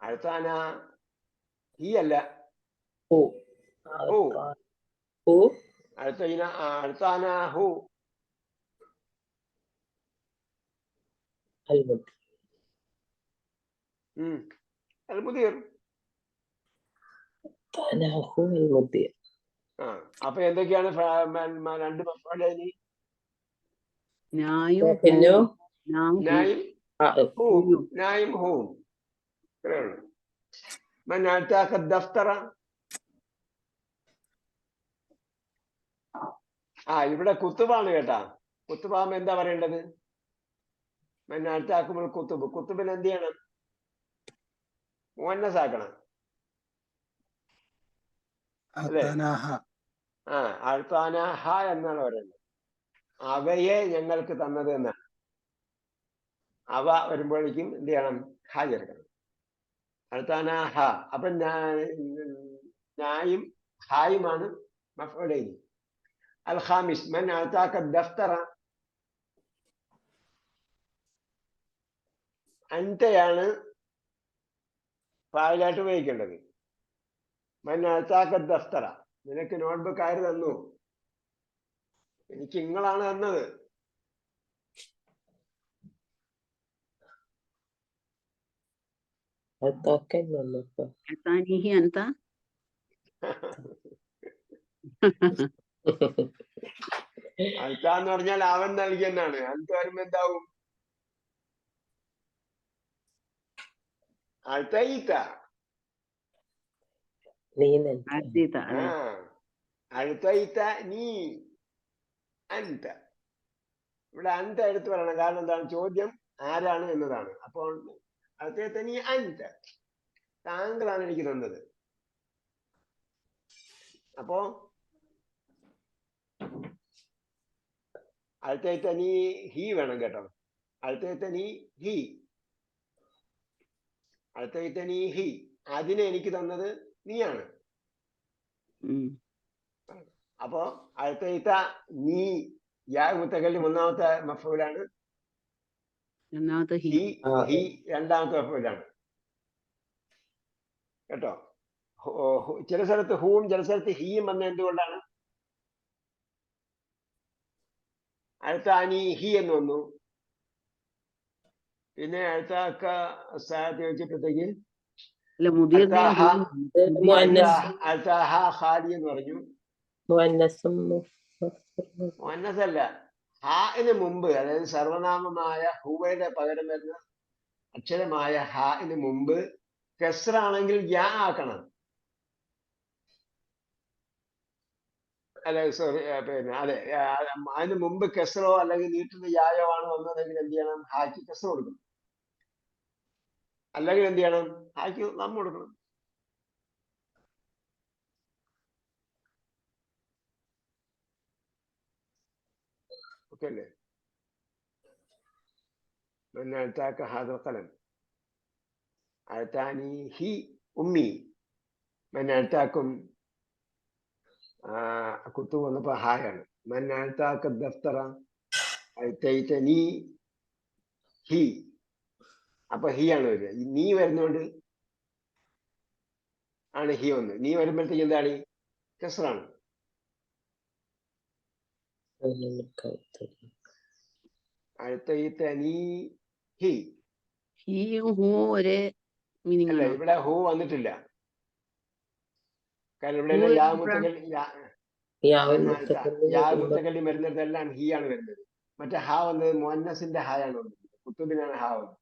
അടുത്താന ഹി അല്ല, അടുത്താന ഹു. المدير. അപ്പൊ എന്തൊക്കെയാണ് 2 മഫ്ഊലൈനി? നായും ഹൂം. ഇത്രയേ ഉള്ളൂ. മൻ അഅതാക ദഫ്തറ. ഇവിടെ കുത്തുബാണ് കേട്ടാ. കുത്തുബാകുമ്പോ എന്താ പറയേണ്ടത്? മൻ അഅതാകുൽ കുത്തുബ്. കുത്തുബിന് എന്ത് ചെയ്യണം? മുഅന്നസാക്കണം, അല്ലേ? അഴ്ത്താനാഹ എന്നാണ് പറയുന്നത്. അവയെ ഞങ്ങൾക്ക് തന്നത് എന്നാണ്. അവ വരുമ്പോഴേക്കും എന്ത് ചെയ്യണം? ഹ ചേർക്കണം. അഴ്ത്താനാഹ. അപ്പൊ ഞായും ഹായുമാണ് മഫ്ഊലൈനി. അൽ ഖാമിസ് മൻ അതാക ദഫ്തറ. അൻതയാണ് ഫായിലായിട്ട് ഉപയോഗിക്കേണ്ടത്. മൻ അതാക ദഫ്തറ, നിനക്ക് നോട്ട്ബുക്ക് ആര് തന്നു? എനിക്ക് നിങ്ങളാണ് തന്നത്. അതാനിഹി അന്ത. അൽത്ത എന്ന് പറഞ്ഞാൽ അവൻ നൽകിയെന്നാണ്. അൽത്ത വരുമ്പോ എന്താവും? അൽത്തയിത്ത. ആദ്യത ആ, അൽത്തയിത്ത നീ. അൻത. ഇവിടെ അൻത എടുത്തു പറയണം. കാരണം എന്താണ്? ചോദ്യം ആരാണ് എന്നതാണ്. അപ്പോൾ അൽത്തയിത്ത നീ അൻത, താങ്കളാണ് എനിക്ക് തന്നത്. അപ്പോ അൽത്തയിത്ത നീ ഹി വേണം കേട്ടോ. അൽത്തയിത്ത നീ ഹി, അൽത്തയിത്ത നീ ഹി, അതിനെ എനിക്ക് തന്നത് നീയാണ്. അപ്പോ അൽത്തയിത്ത നീ, യാ മുത്തകല്ലിം ഒന്നാമത്തെ മഫ്ഊലാണ്, രണ്ടാമത്തെ ഹി. ഹി രണ്ടാമത്തെ മഫ്ഊലാണ് കേട്ടോ. ചില സ്ഥലത്ത് ഹൂവും ചില സ്ഥലത്ത് ഹീയും വന്ന എന്തുകൊണ്ടാണ്? അൽത്താനി ഹി എന്ന് വന്നു. പിന്നെ അൽത്താക്ക സാഹത്ത് വെച്ചിട്ടത്തേക്ക് അൽത്താഹ ഖാലി എന്ന് പറഞ്ഞു. മുഅന്നസല്ല, ഹാഇന് മുമ്പ്, അതായത് സർവനാമമായ ഹുവയുടെ പകരം വരുന്ന അക്ഷരമായ ഹാഇന് മുമ്പ് കസ്റാണെങ്കിൽ യാ ആക്കണം. അല്ലെ, സോറി, പിന്നെ അതെ, അതിന് മുമ്പ് കസ്റോ അല്ലെങ്കിൽ നീട്ടുന്ന യായോ ആണ് വന്നതെങ്കിൽ എന്ത് ചെയ്യണം? ഹാക്ക് കസ്റ കൊടുക്കണം. അല്ലെങ്കിൽ എന്ത് ചെയ്യണം? ഹാക്ക് നമ്മ കൊടുക്കണം. ഓക്കെ അല്ലേ? ഹാദൽ ഖലം അഅതാനി ഹി ഉമ്മി. മന്നാക്കും കുത്തു വന്നപ്പോ ഹായാണ്. മന്നാക്ക ദഫ്തറ അഅതൈതനി ഹി. അപ്പൊ ഹി ആണ് വരിക. നീ വരുന്നോണ്ട് ആണ് ഹി വന്നത്. നീ വരുമ്പോഴത്തേക്ക് എന്താണ്? കസ്റാണ്. അഅതൈതനി ഹി. ഹിയും ഹൂവും ഒരേ മീനിങ് അല്ല, ആണോ? ഇവിടെ ഹൂ വന്നിട്ടില്ല. കാരണം ഇവിടെ യാ മുത്തകല്ലിം വരുന്നിടത്തെല്ലാം ഹി ആണ് വരുന്നത്. മറ്റേ ഹാ വന്നത് മുഅന്നസിന്റെ ഹായാണ് വന്നത്. കുത്തുബിനാണ് ഹാ വന്നത്.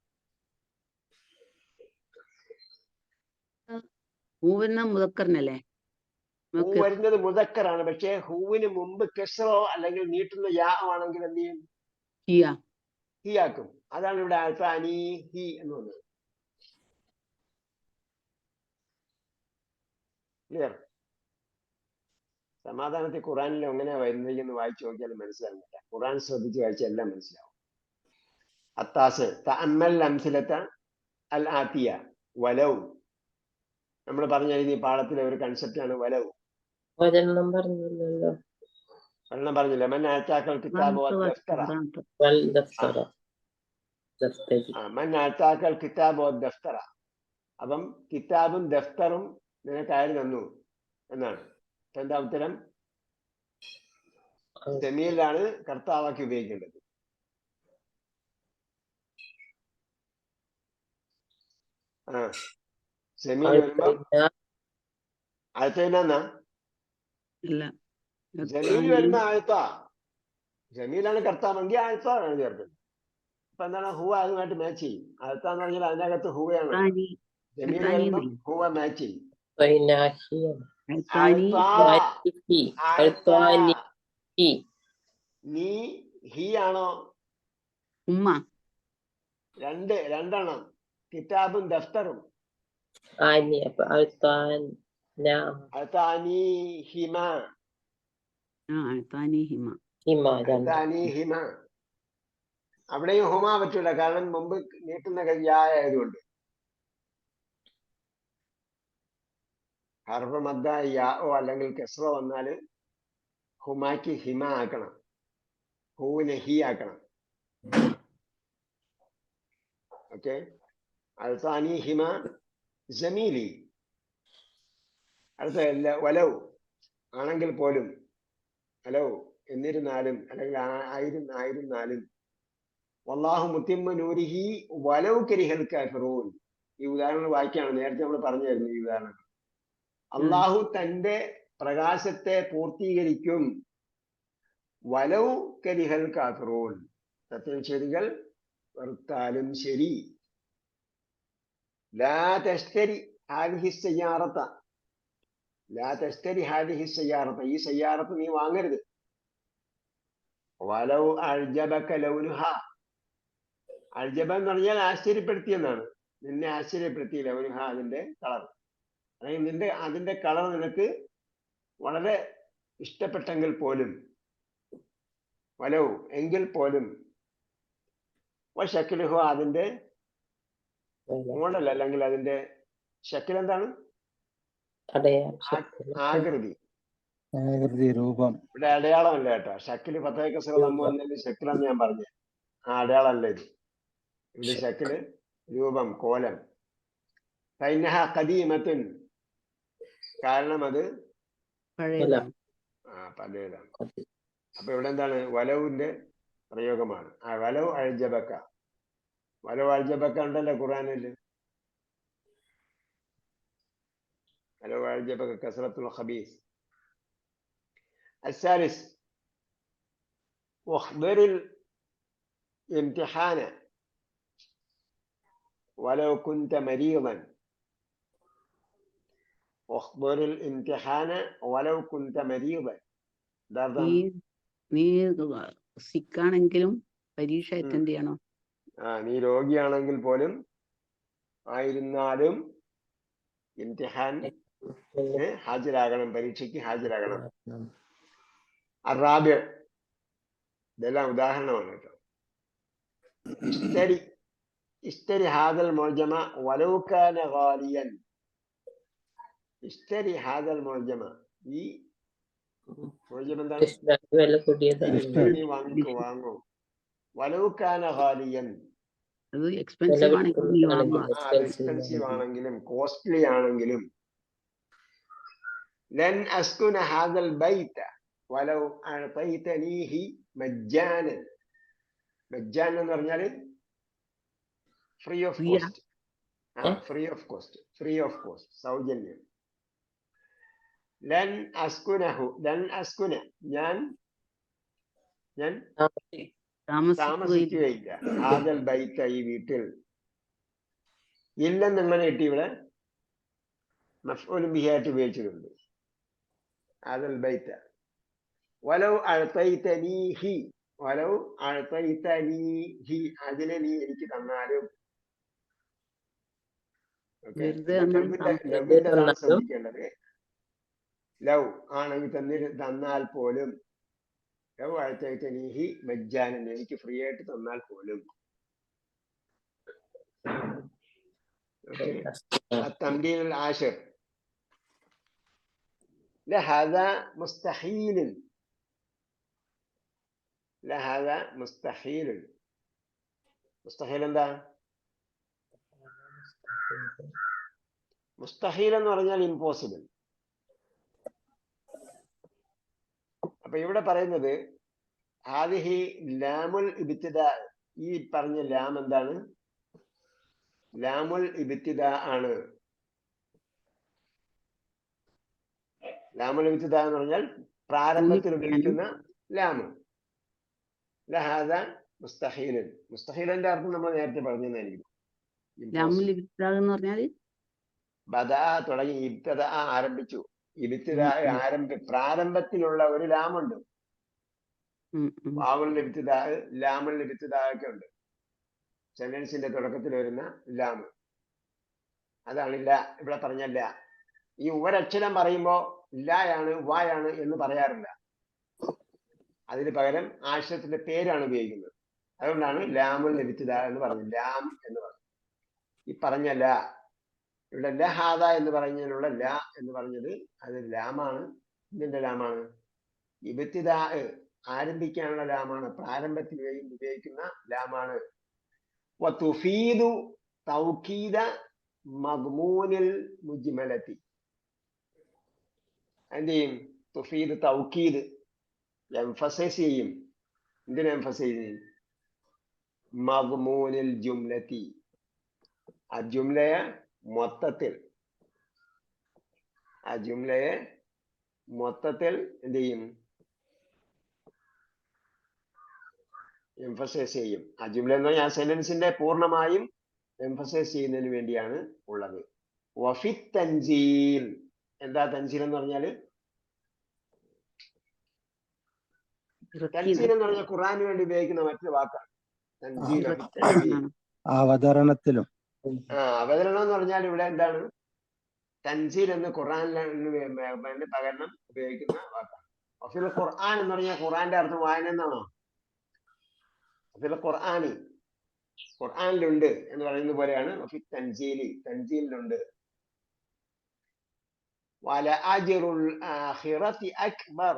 ഹൂ വരുന്ന മുദക്കറിനല്ലേ? ഹൂ വരുന്നത് മുദക്കറാണ്. പക്ഷേ ഹൂവിന് മുമ്പ് കെസ്റോ അല്ലെങ്കിൽ നീട്ടുന്ന യാ ആണെങ്കിൽ എന്ത് ചെയ്യും? ഹി ആക്കും. അതാണ് ഇവിടെ അൽത്താനി ഹി എന്ന് പറഞ്ഞത്. ക്ലിയർ? സമാധാനത്തിൽ ഖുറാനിൽ എങ്ങനെയാ വരുന്നത് എന്ന് വായിച്ചു നോക്കിയാലും മനസ്സിലാകുന്നില്ല. ഖുറാൻ ശ്രദ്ധിച്ച് വായിച്ചാൽ എല്ലാം മനസ്സിലാവും. അത്താസ് തഅമ്മൽ അംസിലത അൽ ആതിയ വലൗ. നമ്മൾ പറഞ്ഞ ഈ പാഠത്തിലെ ഒരു കൺസെപ്റ്റാണ് വലൗ. ഒരെണ്ണം പറഞ്ഞില്ലല്ലോ. ഒരെണ്ണം പറഞ്ഞില്ല. മൻ അതാക്കൽ കിതാബ് വദ്ദഫ്തറ. മൻ അതാക്കൽ കിതാബ് വദ്ദഫ്തറ. അപ്പം കിതാബും ദഫ്തറും നിനക്ക് ആര് തന്നു എന്നാണ്. എന്താ ഉത്തരം? ജമീലാണ് കർത്താവാക്കി ഉപയോഗിക്കേണ്ടത്. ജമീൽ വരുമ്പോ ആഴ്ത്തന്നാ. ജമീൽ വരുമ്പോ ആഴ്ത്ത. ജമീലാണ് കർത്താവെങ്കിൽ ആഴ്ത്ത ആണ് ചേർക്കുന്നത്. അപ്പൊ എന്താണ്? ഹുവ അതുമായിട്ട് മാച്ച് ചെയ്യും. ആഴ്ത്ത എന്ന് പറഞ്ഞാൽ അതിനകത്ത് ഹുവയാണ്. ജമീൽ വരുമ്പോ ഹുവ മാച്ച് ചെയ്യും. നീ ഹി ആണോ? ഉമ്മ. രണ്ടെണ്ണം. കിതാബും ദഫ്തറും. അവിടെയും ഹുമ പറ്റൂല. കാരണം മുമ്പ് നീട്ടുന്ന ആയതുകൊണ്ട്. ഹർഫ് മദ്ദ യാ ഓ അല്ലെങ്കിൽ കെസ്റോ വന്നാല് ഹുമാക്ക് ഹിമ ആക്കണം, ഹൂവിനെ ഹി ആക്കണം. ഓക്കെ. അൽസാനി ഹിമ ജമീലി. അടുത്ത വലവ് ആണെങ്കിൽ പോലും, വലവ് എന്നിരുന്നാലും, അല്ലെങ്കിൽ ആയിരുന്നാലും, വല്ലാഹു മുത്തിമ്മ നൂരിഹി വലവ് കരിഹൽ കാഫിറൂൻ. ഈ ഉദാഹരണം വായിക്കാണ്, നേരത്തെ നമ്മൾ പറഞ്ഞായിരുന്നു ഈ ഉദാഹരണം. അള്ളാഹു തന്റെ പ്രകാശത്തെ പൂർത്തീകരിക്കും, വലവ് കരിഹൽ കാഫിറൂൻ, സത്യനിഷേധികൾ വെറുത്താലും ശരി. ലാ തശ്തരി ഹാദിഹി സയ്യാറത്ത, ലാ തശ്തരി ഹാദിഹി സയ്യാറത്ത, ഈ സയ്യാറത്ത് നീ വാങ്ങരുത്. വലവ് അഅ്ജബക ലൗനുഹ, അഅ്ജബ എന്ന് പറഞ്ഞാൽ ആശ്ചര്യപ്പെടുത്തിയെന്നാണ്. നിന്നെ ആശ്ചര്യപ്പെടുത്തി ലൗനുഹ, അതിന്റെ കളർ. അല്ലെങ്കിൽ അതിന്റെ കളർ നിനക്ക് വളരെ ഇഷ്ടപ്പെട്ടെങ്കിൽ പോലും, വലവ് എങ്കിൽ പോലും, ശക്കിലുഹു അതിന്റെ മോഡൽ അല്ലെങ്കിൽ അതിന്റെ ശക്കിൽ എന്താണ്? ആകൃതി, രൂപം. ഇവിടെ അടയാളമല്ല കേട്ടോ. ഷക്കില് ഫത്തഹ് ശക്കിലെന്ന് ഞാൻ പറഞ്ഞു, ആ അടയാളമല്ല ഇത്. ഇവിടെ ശക്കില് രൂപം, കോലം. ഫൈനഹ ഖദീമത്തുൻ, കാരണം അത് പഴയതാണ്. പഴയതാണ്. അപ്പൊ ഇവിടെ എന്താണ്? വലവിന്റെ പ്രയോഗമാണ്. വലവ് അഴ്ജബക്ക, വലവ് അഴ്ജബക്ക ഉണ്ടല്ലോ ഖുർആനില്. വലവ് അഴ്ജബക്ക കസ്റത്തുൽ ഖബീസ്. الثالث واحضر الامتحان ولو كنت مريضا. واحضر الامتحان ولو كنت مريضا. നീ സിക്കാണെങ്കിലും പരീക്ഷ അറ്റൻഡ് ചെയ്യണോ? നീ രോഗിയാണെങ്കിൽ പോലും ആയിരുന്നാലും ഇംതിഹാൻ ഹാജരാകണം, പരീക്ഷയ്ക്ക് ഹാജരാകണം. അറാബിയ, ഇതെല്ലാം ഉദാഹരണമാണ് കേട്ടോ. ഇഷ്തരി ഹാദൽ മുഅ്ജമ വലൗ കാന ഗാലിയൻ. ഇഷ്തരി ഹാദൽ മുഅ്ജമ, ഈ മുഅ്ജമ എന്താണ്? നീ വാങ്ങൂ. വലൗ കാന ഗാലിയൻ, അത് എക്സ്പെൻസീവ് ആണെങ്കിലും കോസ്റ്റ്ലി ആണെങ്കിലും. ലൻ അസ്കുന ഹാദൽ ബൈത വലൗ അഅതൈതനീഹി മജ്ജാനൻ. മജ്ജാൻ എന്ന് പറഞ്ഞാൽ free of cost. Free of cost, free of cost, സൗജന്യം. ലൻ അസ്കുനഹു, ലൻ അസ്കുന, ഞാൻ താമസിക്കുകയില്ല. ഹാദൽ ബൈത്ത, ഈ വീട്ടിൽ. ഇല്ലെന്ന് എങ്ങനെ കിട്ടി? ഇവിടെ മഫ്ഊലുൻ ബിഹി ആയിട്ട് ഉപയോഗിച്ചിട്ടുണ്ട്. ഹാദൽ ബൈത്ത വലൗ അഅതൈതനീഹി, വലൗ അഅതൈതനീഹി, അതിനെ നീ എനിക്ക് തന്നാലും. ശ്രദ്ധിക്കേണ്ടത് ലൗ ആണെങ്കിൽ തന്നാൽ പോലും, ലൗ അഅതൈതനീഹി മജ്ജാനൻ, എനിക്ക് ഫ്രീ ആയിട്ട് തന്നാൽ പോലും. التمرين العاشر لهذا مستحيل. لهذا مستحيل. മുസ്തഹീൽ എന്താ? മുസ്തഹീൽ എന്ന് പറഞ്ഞാൽ ഇമ്പോസിബിൾ. അപ്പൊ ഇവിടെ പറയുന്നത് ഹാദിഹി ലാമുൽ ഇബ്തിദാ, ഈ പറഞ്ഞ ലാം എന്താണ്? ലാമുൽ ഇബ്തിദാ ആണ്. ലാമുൽ ഇബ്തിദാ എന്ന് പറഞ്ഞാൽ പ്രാരംഭത്തിൽ ഉപയോഗിക്കുന്ന ലാമ്. ലഹാദ മുസ്തഹീലൻ. മുസ്തഹീലന്റെ അർത്ഥം നമ്മൾ നേരത്തെ പറഞ്ഞതായിരിക്കും. ബദാ തുടങ്ങി, ഇബ്തദാ ആരംഭിച്ചു, ഇബ്തിദാ പ്രാരംഭത്തിലുള്ള ഒരു ലാമുണ്ട്. വാവുൽ ഇബ്തിദാ, ലാമുൽ ഇബ്തിദാ ഒക്കെ ഉണ്ട്. സെന്റൻസിന്റെ തുടക്കത്തിൽ വരുന്ന ലാമ്, അതാണ് ഇവിടെ പറഞ്ഞ ല. ഈ ഒരക്ഷരം പറയുമ്പോ ലായാണ്, വായാണ് എന്ന് പറയാറില്ല. അതിന് പകരം ആശ്രയത്തിന്റെ പേരാണ് ഉപയോഗിക്കുന്നത്. അതുകൊണ്ടാണ് ലാമുൽ ഇബ്തിദാ എന്ന് പറഞ്ഞത്, ലാം എന്ന് പറഞ്ഞു. ഈ പറഞ്ഞ ല, ഇവിടെ ലഹാദ എന്ന് പറഞ്ഞതിനുള്ള ല എന്ന് പറഞ്ഞത് അത് ലാമാണ്. ഇതിന്റെ ലാമാണ് ഇബ്തിദാ ആരംഭിക്കാനുള്ള ലാമാണ്, പ്രാരംഭത്തിൽ ഉപയോഗിക്കുന്ന ലാമാണ്. വതുഫീദു തൗകീദ മദ്മൂനിൽ മുജ്മലത്തി. എന്ത് ചെയ്യും? തുഫീദ് തൗക്കീദ്, എംഫസൈസ് ചെയ്യും. എന്തിനു എംഫസൈസ് ചെയ്യും? മദ്മൂനിൽ ജുംലത്തി, ആ ജുംലയെ മൊത്തത്തിൽ, ആ ജുംലയെ മൊത്തത്തിൽ എന്ത് ചെയ്യും? എംഫസൈസ് ചെയ്യും. ആ ജുംല എന്ന് പറഞ്ഞാൽ ആ സെന്റൻസിന്റെ പൂർണ്ണമായും എംഫസൈസ് ചെയ്യുന്നതിന് വേണ്ടിയാണ് ഉള്ളത്. വഫി തൻസീൽ, എന്താ തൻസീൽ എന്ന് പറഞ്ഞാല്? തൻസീൽ എന്ന് പറഞ്ഞാൽ ഖുർആന് വേണ്ടി ഉപയോഗിക്കുന്ന മറ്റൊരു വാക്കാണ് തൻസീൽ. അവതരണത്തിലും. അവതരണം എന്ന് പറഞ്ഞാൽ ഇവിടെ എന്താണ്? തൻസീൽ എന്ന് ഖുർആനിന് പകരണം ഉപയോഗിക്കുന്ന വാക്കാണ്. വഫിൽ ഖുർആൻ എന്ന് പറഞ്ഞാൽ ഖുർആന്റെ അർത്ഥം വായന എന്നാണോ? വഫിൽ ഖുർആനി, ഖുർആനിലുണ്ട് എന്ന് പറയുന്ന പോലെയാണ് വഫി തൻസീലി, തൻസീലിലുണ്ട്. വല അജ്റുൽ ആഖിറതി അക്ബർ,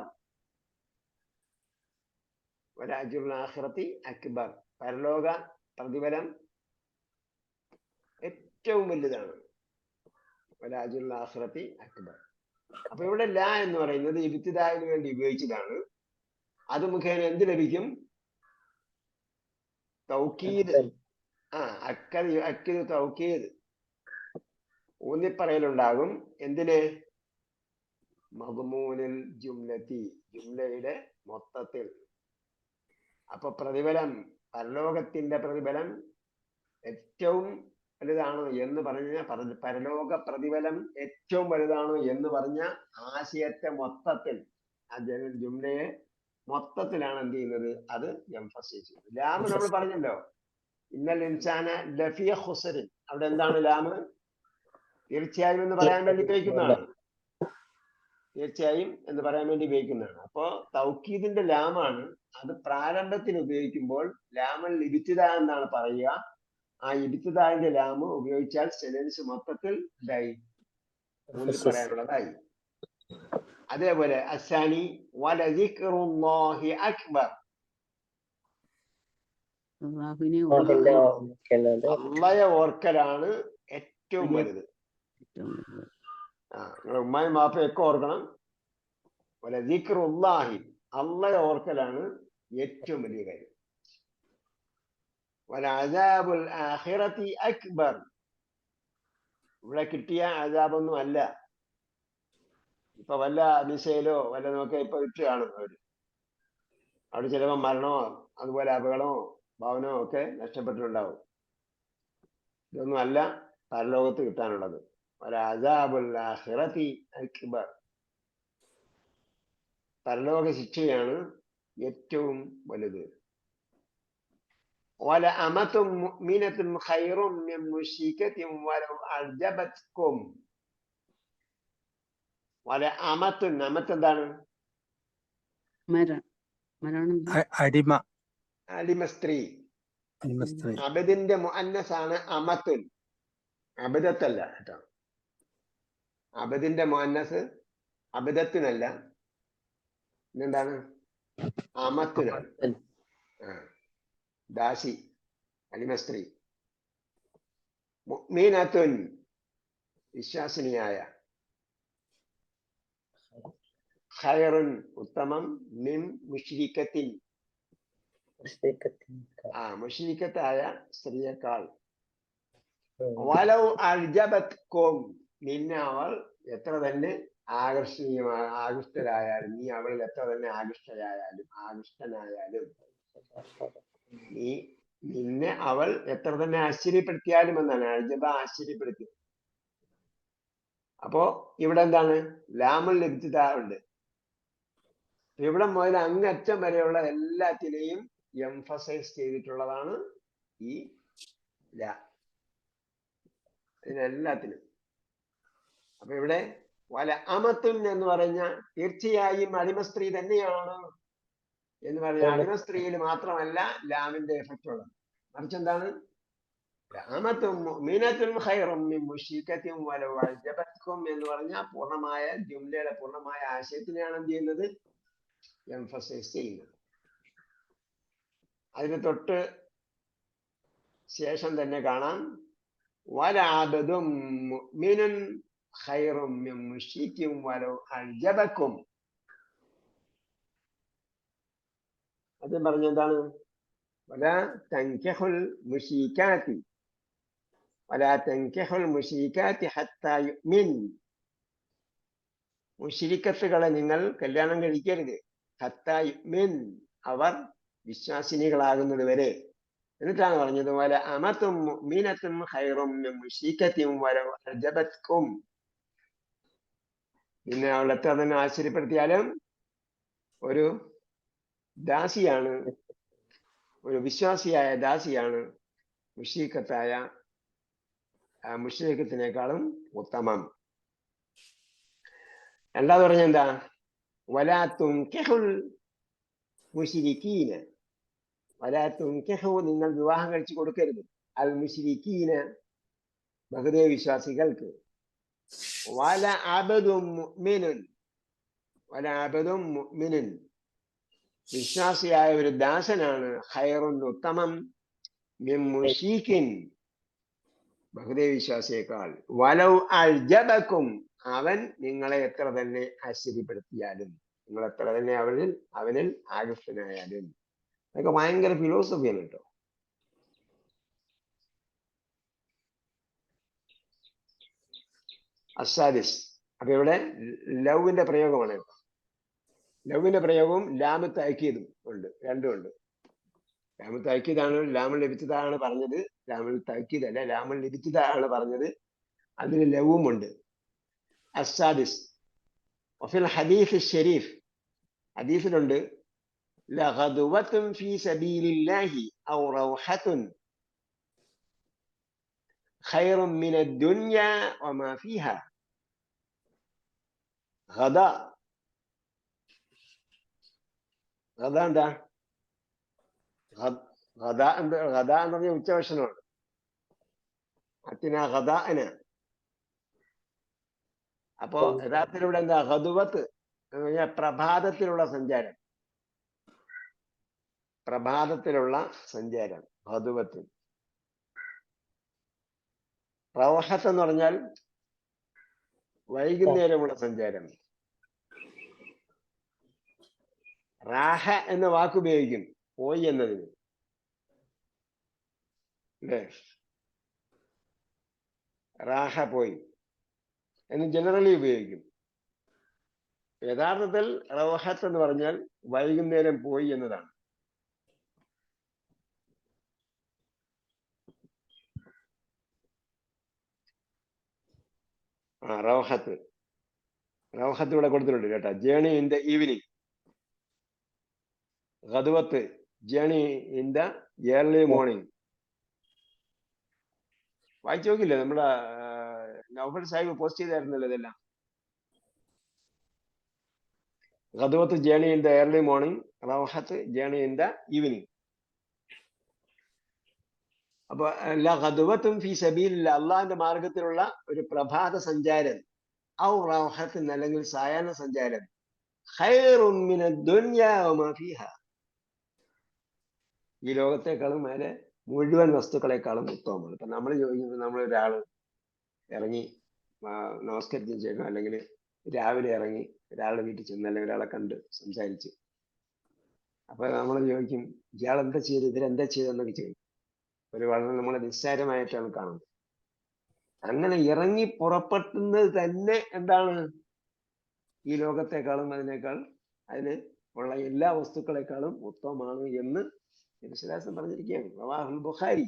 വല അജ്റുൽ ആഖിറതി അക്ബർ, പരലോക പ്രതിഫലം ഏറ്റവും വലുതാണ്. വല അജ്റുൽ ആഖിറതി അക്ബർ. അപ്പൊ ഇവിടെ ലാ എന്ന് പറയുന്നത് ഇബ്തിദാഇന് വേണ്ടി ഉപയോഗിച്ചതാണ്. അത് മുഖേന എന്ത് ലഭിക്കും? തൗക്കീദ്. അക്കത് തൗക്കീദ്, ഊന്നിപ്പറയലുണ്ടാകും. എന്തിന്? മദ്മൂനിൽ ജുംലത്തി, ജുംലയുടെ മൊത്തത്തിൽ. അപ്പൊ പ്രതിഫലം, പരലോകത്തിന്റെ പ്രതിഫലം ഏറ്റവും വലുതാണോ എന്ന് പറഞ്ഞ, പരലോക പ്രതിഫലം ഏറ്റവും വലുതാണോ എന്ന് പറഞ്ഞ ആശയത്തെ മൊത്തത്തിൽ, ആ ജുംലയെ മൊത്തത്തിലാണ് എന്ത് ചെയ്യുന്നത്? അത് എംഫസൈസ് ചെയ്യുന്നത്. ലാമ് നമ്മൾ പറഞ്ഞല്ലോ, ഇന്നൽ ഇൻസാന ലഫിയ ഖുസ്റിൻ. അവിടെ എന്താണ് ലാമ്? തീർച്ചയായും എന്ന് പറയാൻ വേണ്ടി ഉപയോഗിക്കുന്നതാണ്. തീർച്ചയായും എന്ന് പറയാൻ വേണ്ടി ഉപയോഗിക്കുന്നതാണ്. അപ്പോ തൗക്കീദിന്റെ ലാമാണ്. അത് പ്രാരംഭത്തിൽ ഉപയോഗിക്കുമ്പോൾ ലാമൽ ഇബ്തിദാ എന്നാണ് പറയുക. ആ ഇബ്തിദാന്റെ ലാമ് ഉപയോഗിച്ചാൽ സെന്റൻസ് മൊത്തത്തിൽ ഇതായി പറയാനുള്ളതായി. അതേപോലെ അസ്സാനി വലദിക്റുല്ലാഹി അക്ബർ, അള്ളയെ ഓർക്കലാണ് ഏറ്റവും വലുത്. നിങ്ങളെ ഉമ്മായും വാപ്പയും ഒക്കെ ഓർക്കണം. വലദിക്റുല്ലാഹി, അള്ളയെ ഓർക്കലാണ് ഏറ്റവും വലിയ കാര്യം. വലഅദാബുൽ ആഖിറതി അക്ബർ, ഇവിടെ കിട്ടിയ അദാബൊന്നും അല്ല. ഇപ്പൊ വല്ല മിസൈലോ വല്ല നോക്കിയ ഇപ്പൊ ഇട്ട് കാണും അവര്. അവിടെ ചിലപ്പോ മരണമോ അതുപോലെ അപകടമോ ഭവനമോ ഒക്കെ നഷ്ടപ്പെട്ടിട്ടുണ്ടാവും. ഇതൊന്നും അല്ല പരലോകത്ത് കിട്ടാനുള്ളത്. വലഅദാബുൽ ആഖിറതി അക്ബർ, പരലോക ശിക്ഷയാണ് ഏറ്റവും വലുത്. വല അമതും മുഅ്മിനത്തുൻ ഖൈറും മിൻ മുശ്രികത്തിൻ വലൗ അഅജബത്കും. വല അമത്തുൻ, അമത്ത് എന്താണ്? അടിമ, അടിമ സ്ത്രീ. അബദിന്റെ മുഅന്നസാണ് അമത്തുൻ, അബദത്തല്ല കേട്ടോ. അബദിന്റെ മുഅന്നസ് അബദത്തിനല്ല, എന്താണ്? അമത്തിനാണ്. ദാസി, അടിമ സ്ത്രീ. മുഅ്മിനത്തുൻ, വിശ്വാസിനിയായ. ഖൈറുൻ, ഉത്തമം. മിൻ മുശ്രികത്തിൻ, മുശ്രികത്തായ സ്ത്രീയേക്കാൾ. വലൗ അഅജബത്കും, നിന്നെ അവൾ എത്ര തന്നെ ആകൃഷ്ടരായാലും, നീ അവളിൽ എത്ര തന്നെ ആകൃഷ്ടനായാലും, നിന്നെ അവൾ എത്ര തന്നെ ആശ്ചര്യപ്പെടുത്തിയാലും എന്നാണ്. അഅജബ, ആശ്ചര്യപ്പെടുത്തി. അപ്പോ ഇവിടെ എന്താണ്? ലാമുൽ ഇബ്തിദാ ഉണ്ട്. ഇവിടെ മുതൽ അങ്ങറ്റം വരെയുള്ള എല്ലാത്തിനെയും എംഫസൈസ് ചെയ്തിട്ടുള്ളതാണ് ഈ ലാ, ഇതിനെല്ലാത്തിനും. അപ്പൊ ഇവിടെ വല അമത്തുൻ എന്ന് പറഞ്ഞ തീർച്ചയായും അടിമ സ്ത്രീ തന്നെയാണ് എന്ന് പറഞ്ഞ അടിമ സ്ത്രീയിൽ മാത്രമല്ല ലാമിന്റെ എഫക്റ്റ് ഉള്ളത്. മറിച്ച് എന്താണ്? എന്ന് പറഞ്ഞ പൂർണ്ണമായ ജുംലയുടെ പൂർണ്ണമായ ആശയത്തിനെയാണ് എന്ത് ചെയ്യുന്നത്? എംഫസൈസ് ചെയ്യുന്നത്. അതിന് തൊട്ട് ശേഷം തന്നെ കാണാം വലഅബ്ദും മുഅ്മിനുൻ ഖൈറും മിൻ മുശ്രിക്കിൻ വലൗ അഅ്ജബക്കും. അത് പറഞ്ഞ എന്താണ്? വലാ തൻകിഹുൽ മുശ്രികാത്തി ഹത്താ യുഅ്മിൻ. മുശ്രിക്കത്തുകളെ നിങ്ങൾ കല്യാണം കഴിക്കരുത്. ഹത്താ യുഅ്മിൻ, അവർ വിശ്വാസിനികളാകുന്നത് വരെ. എന്നിട്ടാണ് പറഞ്ഞത് വല അമത്തും മുഅ്മിനത്തും ഖൈറും മിൻ മുശ്രിക്കത്തിൻ വലൗ അഅ്ജബത്കും. പിന്നെ അവൾ എത്ര തന്നെ ആശ്ചര്യപ്പെടുത്തിയാലും ഒരു ദാസിയാണ്, ഒരു വിശ്വാസിയായ ദാസിയാണ് മുശ്രിക്കത്തിനേക്കാളും ഉത്തമം. രണ്ടാമത് പറഞ്ഞ എന്താ? വലാ തുൻകിഹുൽ മുശ്രിക്കീന, വലാ തുൻകിഹു, നിങ്ങൾ വിവാഹം കഴിച്ചു കൊടുക്കരുത്, അൽ മുശ്രിക്കീന, ബഹുദൈവ വിശ്വാസികൾക്ക്. വല അബ്ദും മുഅ്മിനുൻ, വല അബ്ദും മുഅ്മിനുൻ, വിശ്വാസിയായ ഒരു ദാസനാണ് ഖൈറുൻ, ഉത്തമം, മിൻ മുശ്രിക്കിൻ, ബഹുദൈവ വിശ്വാസിയേക്കാൾ. വലൗ അഅ്ജബക്കും, അവൻ നിങ്ങളെ എത്ര തന്നെ ആശ്ചര്യപ്പെടുത്തിയാലും, നിങ്ങൾ എത്ര തന്നെ അവനിൽ ആകൃഷ്ടനായാലും. അതൊക്കെ ഭയങ്കര ഫിലോസഫിയാണ് കേട്ടോ. അസാദിസ്. അപ്പൊ ഇവിടെ ലവിന്റെ പ്രയോഗമാണ്. ലവിന്റെ പ്രയോഗവും ലാമു തഅക്കീദും ഉണ്ട്, രണ്ടും ഉണ്ട്. ലാമു തഅക്കീദാണ്, ലാമുൽ ഇബ്തിദാഅാണ് പറഞ്ഞത്. ലാമുൽ തഅക്കീദ് അല്ല, ലാമുൽ ഇബ്തിദാഅാണ് പറഞ്ഞത്. അതിന് ലവും ഉണ്ട്. അസാദിസ് വഫിൽ ഹദീസ് ശരീഫ്, ഹദീസിലുണ്ട് ലഗദുവത്തുൻ ഫീ സബീലില്ലാഹി ഔ റൗഹത്തുൻ ഖൈറുൻ മിനദ് ദുനിയ വമാ ഫീഹാ. ഗദ, ഗദ എന്താ? ഗദ എന്ന് പറഞ്ഞ ഉച്ചഭക്ഷണമാണ്. അത്തിന ഗദാഅന. അപ്പോ യഥാർത്ഥത്തിലൂടെ എന്താ? ഗദുവത്ത് എന്ന് പറഞ്ഞാൽ പ്രഭാതത്തിലുള്ള സഞ്ചാരം, പ്രഭാതത്തിലുള്ള സഞ്ചാരം ഗദുവത്ത്. റൗഹത്ത് എന്ന് പറഞ്ഞാൽ വൈകുന്നേരമുള്ള സഞ്ചാരം. റാഹ എന്ന വാക്കുപയോഗിക്കും പോയി എന്നതിന്, അല്ലേ? റാഹ പോയി എന്ന് ജനറലി ഉപയോഗിക്കും. യഥാർത്ഥത്തിൽ റൗഹത്ത് എന്ന് പറഞ്ഞാൽ വൈകുന്നേരം പോയി എന്നതാണ്. റൗഹത്ത്, റൗഹത്ത് ഇവിടെ കൊടുത്തിട്ടുണ്ട് കേട്ടോ. Journey in the evening. ഗദുവത്ത്, journey in the early morning. വായിച്ചു നോക്കില്ലേ? നമ്മുടെ നൗഫൽ സാഹിബ് പോസ്റ്റ് ചെയ്തായിരുന്നല്ലോ ഇതെല്ലാം. ഗദുവത്ത് journey in the early morning, റൗഹത്ത് ജേണി ഇൻ ദ ഈവനിങ്. അപ്പൊ ഗദുവത്തും ഫീ സബീലില്ലാഹ്, അള്ളാഹിന്റെ മാർഗത്തിലുള്ള ഒരു പ്രഭാത സഞ്ചാരം, ഔ റൗഹത്ത് അല്ലെങ്കിൽ സായാഹ്ന സഞ്ചാരം, ഖൈറുൻ മിനദ് ദുനിയ വമാ ഫീഹാ, ഈ ലോകത്തെക്കാളും മേലെ മുഴുവൻ വസ്തുക്കളെക്കാളും ഉത്തമമാണ്. ഇപ്പൊ നമ്മൾ ചോദിക്കുന്നത്, നമ്മളൊരാള് ഇറങ്ങി നമസ്കരിച്ചതിന് ശേഷം അല്ലെങ്കിൽ രാവിലെ ഇറങ്ങി ഒരാളുടെ വീട്ടിൽ ചെന്ന് അല്ലെങ്കിൽ ഒരാളെ കണ്ട് സംസാരിച്ച്, അപ്പൊ നമ്മൾ ചോദിക്കും ഇയാൾ എന്താ ചെയ്ത്, ഇതിലെന്താ ചെയ്തെന്നൊക്കെ ചോദിക്കും. ഒരു വളരെ നമ്മളെ നിസ്സാരമായിട്ടാണ് കാണുന്നത്. അങ്ങനെ ഇറങ്ങി പുറപ്പെടുന്നത് തന്നെ എന്താണ്? ഈ ലോകത്തെക്കാളും അതിന് ഉള്ള എല്ലാ വസ്തുക്കളെക്കാളും ഉത്തമമാണ് എന്ന് നബിസ്വല്ലല്ലാഹു പറഞ്ഞിരിക്കുകയാണ്. റവാഹുൽ ബുഖാരി.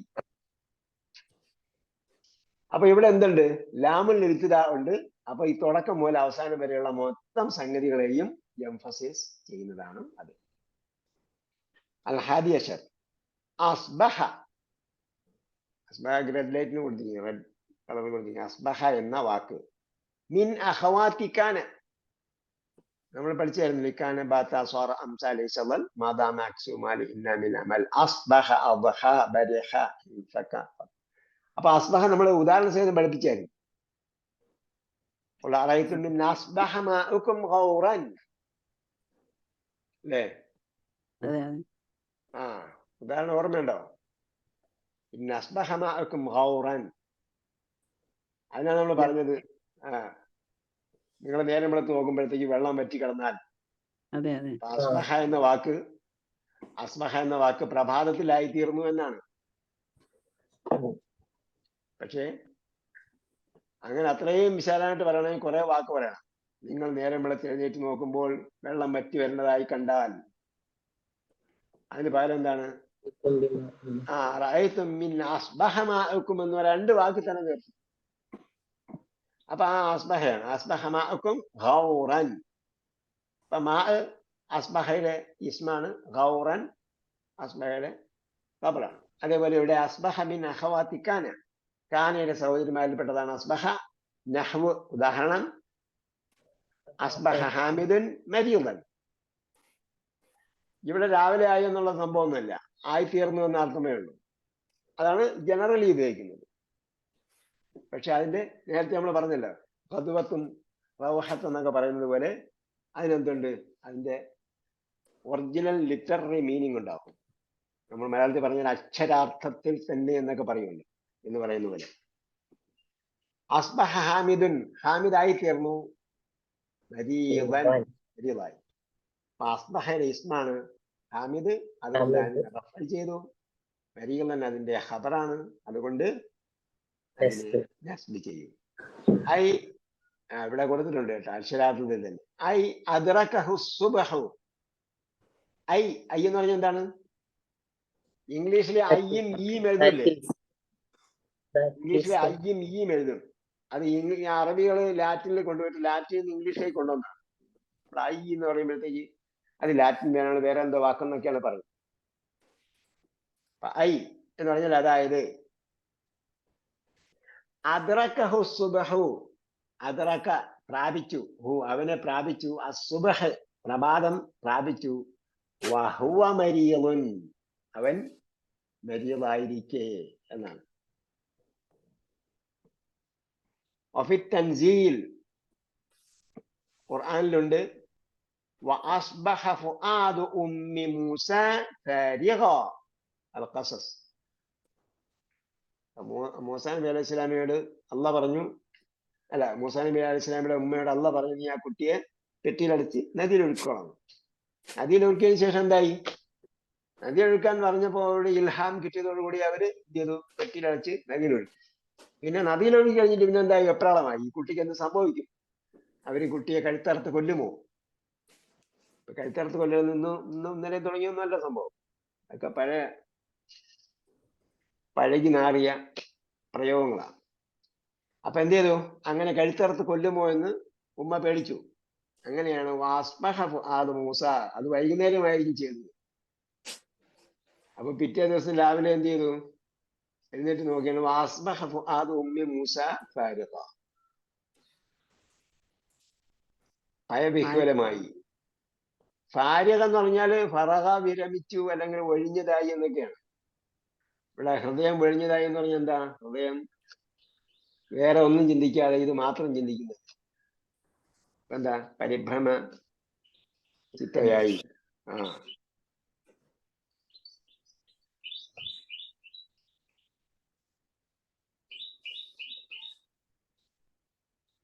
അപ്പൊ ഇവിടെ എന്തുണ്ട്? ലാമുൽ ഇബ്തിദാ ഉണ്ട്. അപ്പൊ ഈ തുടക്കം മുതൽ അവസാനം വരെയുള്ള മൊത്തം സംഗതികളെയും എംഫസൈസ് ചെയ്യുന്നതാണ് അത്. അൽ ഹാദി അശർ, അസ്ബഹ. അസ്ബഹ റെഡ് ലൈറ്റിന് കൊടുത്തിരിക്കുക, റെഡ് കളറിൽ കൊടുത്തിരിക്കുക. അസ്ബഹ എന്ന വാക്ക് മിൻ അഖവാത്തിക്കാന, നമ്മൾ പഠിച്ചായിരുന്നു. ലിക്കാന ബാത്ത സ്വാറ അംസ ലൈസവൽ മാദാമ അക്സുമാലി ഇന്ന മിൻ അമൽ അസ്ബഹ അദ്ഹ ബരിഹ ഫക. അപ്പൊ അസ്ബഹ നമ്മൾ ഉദാഹരണ സഹിതം പഠിപ്പിച്ചായിരുന്നു. അല്ലേ? അതെ അതെ. ആ ഉദാഹരണം ഓർമ്മയുണ്ടോ? ഇന്ന അസ്ബഹ മാഅക്കും ഗൗറൻ. അതിനാണ് നമ്മൾ പറഞ്ഞത് നിങ്ങൾ നേരം വെളുത്ത് നോക്കുമ്പോഴത്തേക്ക് വെള്ളം വറ്റി കിടന്നാൽ അതെ അതെ. അസ്ബഹ എന്ന വാക്ക് പ്രഭാതത്തിലായി തീർന്നു എന്നാണ്. പക്ഷേ അങ്ങനെ അത്രയും വിശാലമായിട്ട് പറയണമെങ്കിൽ കുറെ വാക്ക് പറയണം. നിങ്ങൾ നേരം വെളുത്ത് എഴുന്നേറ്റ് നോക്കുമ്പോൾ വെള്ളം വറ്റി വരുന്നതായി കണ്ടാൽ അതിന് പകരം എന്താണ്? റഅയ്തും മിൻ അസ്ബഹ മാഅക്കും എന്ന് 2 വാക്ക് തന്നെ ചേർത്തു. അപ്പൊ ആ അസ്ബഹയാണ്. അസ്ബഹ മാഅക്കും ഗൗറൻ. അപ്പൊ മാ അസ്ബഹയുടെ ഇസ്മാണ്, ഗൗറൻ അസ്ബഹയുടെ ഖബറാണ്. അതേപോലെ ഇവിടെ അസ്ബഹ മിൻ അഖവാത്തി കാന, കാനയുടെ സഹോദരിമാരിൽപ്പെട്ടതാണ് അസ്ബഹ. നഹ്വ് ഉദാഹരണം അസ്ബഹ ഹാമിദുൻ മരീദൻ. ഇവിടെ രാവിലെ ആയി എന്നുള്ള സംഭവമൊന്നുമല്ല, ആയിത്തീർന്നു എന്ന അർത്ഥമേ ഉള്ളൂ. അതാണ് ജനറലി ഉപയോഗിക്കുന്നത്. പക്ഷെ അതിന്റെ നേരത്തെ നമ്മൾ പറഞ്ഞല്ലോ, ഖദ്വത്തും റൗഹത്തും എന്നൊക്കെ പറയുന്നത് പോലെ അതിനെന്തുണ്ട്? അതിന്റെ ഒറിജിനൽ ലിറ്റററി മീനിങ് ഉണ്ടാവും. നമ്മൾ മലയാളത്തിൽ പറഞ്ഞാൽ അക്ഷരാർത്ഥത്തിൽ തന്നെ എന്നൊക്കെ പറയുമല്ലോ എന്ന് പറയുന്ന പോലെ. അസ്ബഹ ഹാമിദുൻ, ഹാമിദായി തീർന്നു. മരീദായി. അപ്പൊ അസ്ബഹയുടെ ഇസ്മാണ് ഹാമിദ്, അതുകൊണ്ട് അതിനെ റഫർ ചെയ്തു. മരീദൻ അതിന്റെ ഖബറാണ്, അതുകൊണ്ട് അതിനെ നസ്ബ് ചെയ്യും. ഐ ഇവിടെ കൊടുത്തിട്ടുണ്ട് കേട്ടോ, അക്ഷരാർത്ഥത്തിൽ തന്നെ. ഐ അദ്റകഹു സുബ്ഹു. ഐ എന്ന് പറഞ്ഞാൽ എന്താണ്? ഇംഗ്ലീഷിലെ ഐയും ഈയും എഴുതില്ലേ? ഇംഗ്ലീഷിലെ ഐയും ഈയും എഴുതും. അത് അറബികൾ ലാറ്റിനിൽ കൊണ്ടുപോയിട്ട് ലാറ്റിൽ നിന്ന് ഇംഗ്ലീഷിലേക്ക് കൊണ്ടുവന്നാണ്. ഐ എന്ന് പറയുമ്പോഴത്തേക്ക് അത് ലാറ്റിൻ പേരാണ്, വേറെ എന്തോ വാക്കെന്നൊക്കെയാണ് പറയുന്നത്. ഐ എന്ന് പറഞ്ഞാൽ അതായത് അദ്റകഹു സുബ്ഹു, അദ്റക പ്രാപിച്ചു, ഹു അവനെ പ്രാപിച്ചു, അസ്സുബ്ഹ് പ്രഭാതം പ്രാപിച്ചു, വഹുവ മരീദുൻ അവൻ മരീദായിരിക്കെ എന്നാണ്. വഫി തൻസീൽ ഖുർആനിലുണ്ട് വഅസ്ബഹ ഫുആദു ഉമ്മി മൂസ ഫാരിഗ അൽ ഖസസ്. മൂസാ നബി അലൈഹി സ്വലാമയോട് അള്ളാഹ് പറഞ്ഞു, അല്ല മൂസാ നബി അലൈഹി സ്വലാമയുടെ ഉമ്മയോട് അള്ളാഹ് പറഞ്ഞു, നീ ആ കുട്ടിയെ പെട്ടിയിലടിച്ച് നദിയിലൊഴുക്കണം. നദിയിലൊഴുക്കിയതിനു ശേഷം എന്തായി? നദിയൊഴുക്കാൻ പറഞ്ഞപ്പോൾ അവരുടെ ഇൽഹാം കിട്ടിയതോടുകൂടി അവര് എന്ത് ചെയ്തു? പെട്ടിയിലടച്ച് നദിയിലൊഴുക്കി. പിന്നെ നദിയിലൊഴുകി കഴിഞ്ഞിട്ട് പിന്നെ എന്തായി? വെപ്രാളമായി. ഈ കുട്ടിക്ക് എന്ത് സംഭവിക്കും? അവര് കുട്ടിയെ കഴുത്തറുത്ത് കൊല്ലുമോ? കഴുത്തറുത്ത് കൊല്ലുന്നത് ഇന്നും ഇന്നലെ തുടങ്ങിയൊന്നുമല്ല സംഭവം. അതൊക്കെ പഴകി നാറിയ പ്രയോഗങ്ങളാണ്. അപ്പൊ എന്ത് ചെയ്തു? അങ്ങനെ കഴുത്തറുത്ത് കൊല്ലുമോ എന്ന് ഉമ്മ പേടിച്ചു. അങ്ങനെയാണ് വാസ്ബഹ ഫുആദു മൂസ, അത് വൈകുന്നേരമായിരിക്കും ചെയ്തത്. അപ്പൊ പിറ്റേ ദിവസം രാവിലെ എന്ത് ചെയ്തു? എഴുന്നേറ്റ് നോക്കിയാണ് വാസ്ബഹ ഫുആദു ഉമ്മി മൂസ ഫാരിഗ, ഭയവിഹ്വലമായി. ഫാരിഗ എന്ന് പറഞ്ഞാല് ഫറഗ വിരമിച്ചു, അല്ലെങ്കിൽ ഒഴിഞ്ഞതായി എന്നൊക്കെയാണ്. ഇവിടെ ഹൃദയം ഒഴിഞ്ഞതായി എന്ന് പറഞ്ഞാൽ എന്താ? ഹൃദയം വേറെ ഒന്നും ചിന്തിക്കാതെ ഇത് മാത്രം ചിന്തിക്കുന്നത്. എന്താ? പരിഭ്രമ ചിത്തയായി.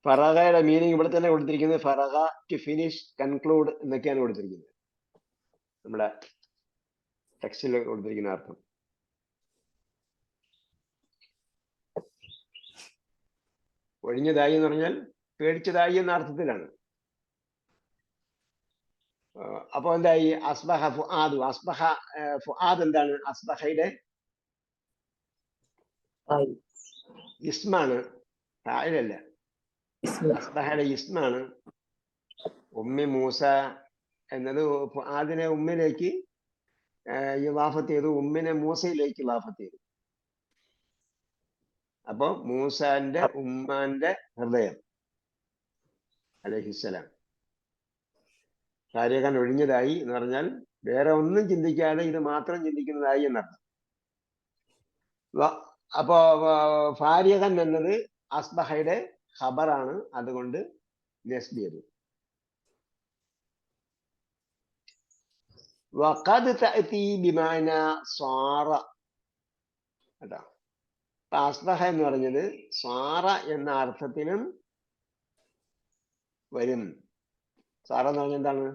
ഫറഗയുടെ മീനിങ് ഇവിടെ തന്നെ കൊടുത്തിരിക്കുന്നത്. ഫറഗ ടു ഫിനിഷ്, കൺക്ലൂഡ് എന്നൊക്കെയാണ് കൊടുത്തിരിക്കുന്നത്. നമ്മുടെ ടെക്സ്റ്റിൽ കൊടുത്തിരിക്കുന്ന അർത്ഥം. ഒഴിഞ്ഞതായി എന്ന് പറഞ്ഞാൽ പേടിച്ചതായി എന്ന അർത്ഥത്തിലാണ്. അപ്പൊ എന്തായി? അസ്ബഹ ഫുആദു. അസ്ബഹ ഫുആദ് എന്താണ്? അസ്ബഹയുടെ ഇസ്മാണ്, ഫാഇലല്ല. അസ്ബഹയുടെ ഇസ്മാണ്. ഉമ്മി മൂസ എന്നത് ഫുആദിനെ ഉമ്മിലേക്ക് ഇളാഫത്ത് ചെയ്തു, ഉമ്മിനെ മൂസയിലേക്ക് ഇളാഫത്ത് ചെയ്തു. അപ്പൊ മൂസാന്റെ ഉമ്മാന്റെ ഹൃദയം അലൈഹിസ്സലാം ഫാരിഗൻ ഒഴിഞ്ഞതായി എന്ന് പറഞ്ഞാൽ വേറെ ഒന്നും ചിന്തിക്കാതെ ഇത് മാത്രം ചിന്തിക്കുന്നതായി എന്നർത്ഥം. അപ്പോ ഫാരിഗൻ എന്നത് അസ്ബഹയുടെ ഖബറാണ്, അതുകൊണ്ട് നസ്ബ് ചെയ്തു. വഖദ് തഅതി ബിമാന സാറ. കേട്ടോ, അസ്ബഹ എന്ന് പറഞ്ഞത് സാറ എന്ന അർത്ഥത്തിലും വരും. സാറ എന്ന് പറഞ്ഞ എന്താണ്?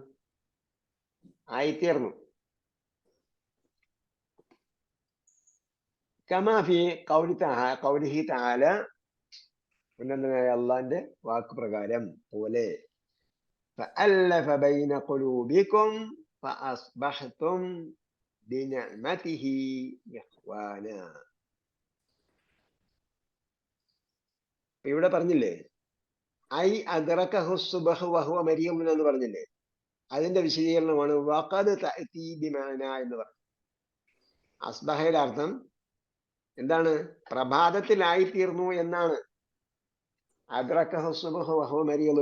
ആയിത്തീർന്നു. കമാ ഫി ഖൗലിഹി തആല, ഉന്നതനായ അള്ളാന്റെ വാക്ക് പ്രകാരം പോലെ ഫഅല്ലഫ ബൈന ഖുലൂബികും ഫഅസ്ബഹ്തും ബിനിഅമതിഹി ഇഖ്വാന. ഇവിടെ പറഞ്ഞില്ലേ ഐ അദ്റകഹു സുബ്ഹു വഹുവ മരിയം എന്ന് പറഞ്ഞില്ലേ, അതിന്റെ വിശദീകരണമാണ് വഖദ് തഅതി ബിമാന എന്ന് പറഞ്ഞത്. അസ്ബഹയുടെ അർത്ഥം എന്താണ്? പ്രഭാതത്തിലായിത്തീർന്നു എന്നാണ്. അദ്റകഹു സുബ്ഹു വഹുവ മരിയം,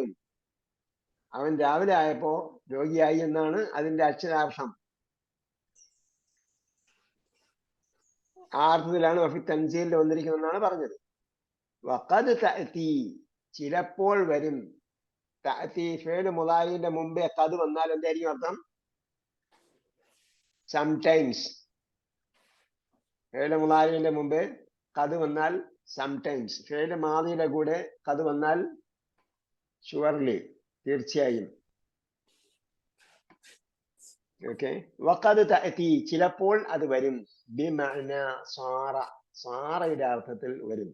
അവൻ രാവിലെ ആയപ്പോ രോഗിയായി എന്നാണ് അതിന്റെ അക്ഷരാർത്ഥം. ആ അർത്ഥത്തിലാണ് വഫി തൻസീലിൽ വന്നിരിക്കുന്നതെന്നാണ് പറഞ്ഞത്. വഖദ് തഅതി, ചിലപ്പോൾ വരും. തഅതി ഫിഅൽ മുളാരിന്റെ മുമ്പേ ഖദ് വന്നാൽ എന്തായിരിക്കും അർത്ഥം? സംടൈംസ്. ഫിഅൽ മുളാരിന്റെ മുമ്പേ ഖദ് വന്നാൽ സംടൈംസ്. ഫിഅൽ മാദിയുടെ കൂടെ ഖദ് വന്നാൽ ഷുവർലി, തീർച്ചയായും. ഓക്കെ, വഖദ് തഅതി, ചിലപ്പോൾ അത് വരും. ബിമഅന സാറ, സാറയുടെ അർത്ഥത്തിൽ വരും.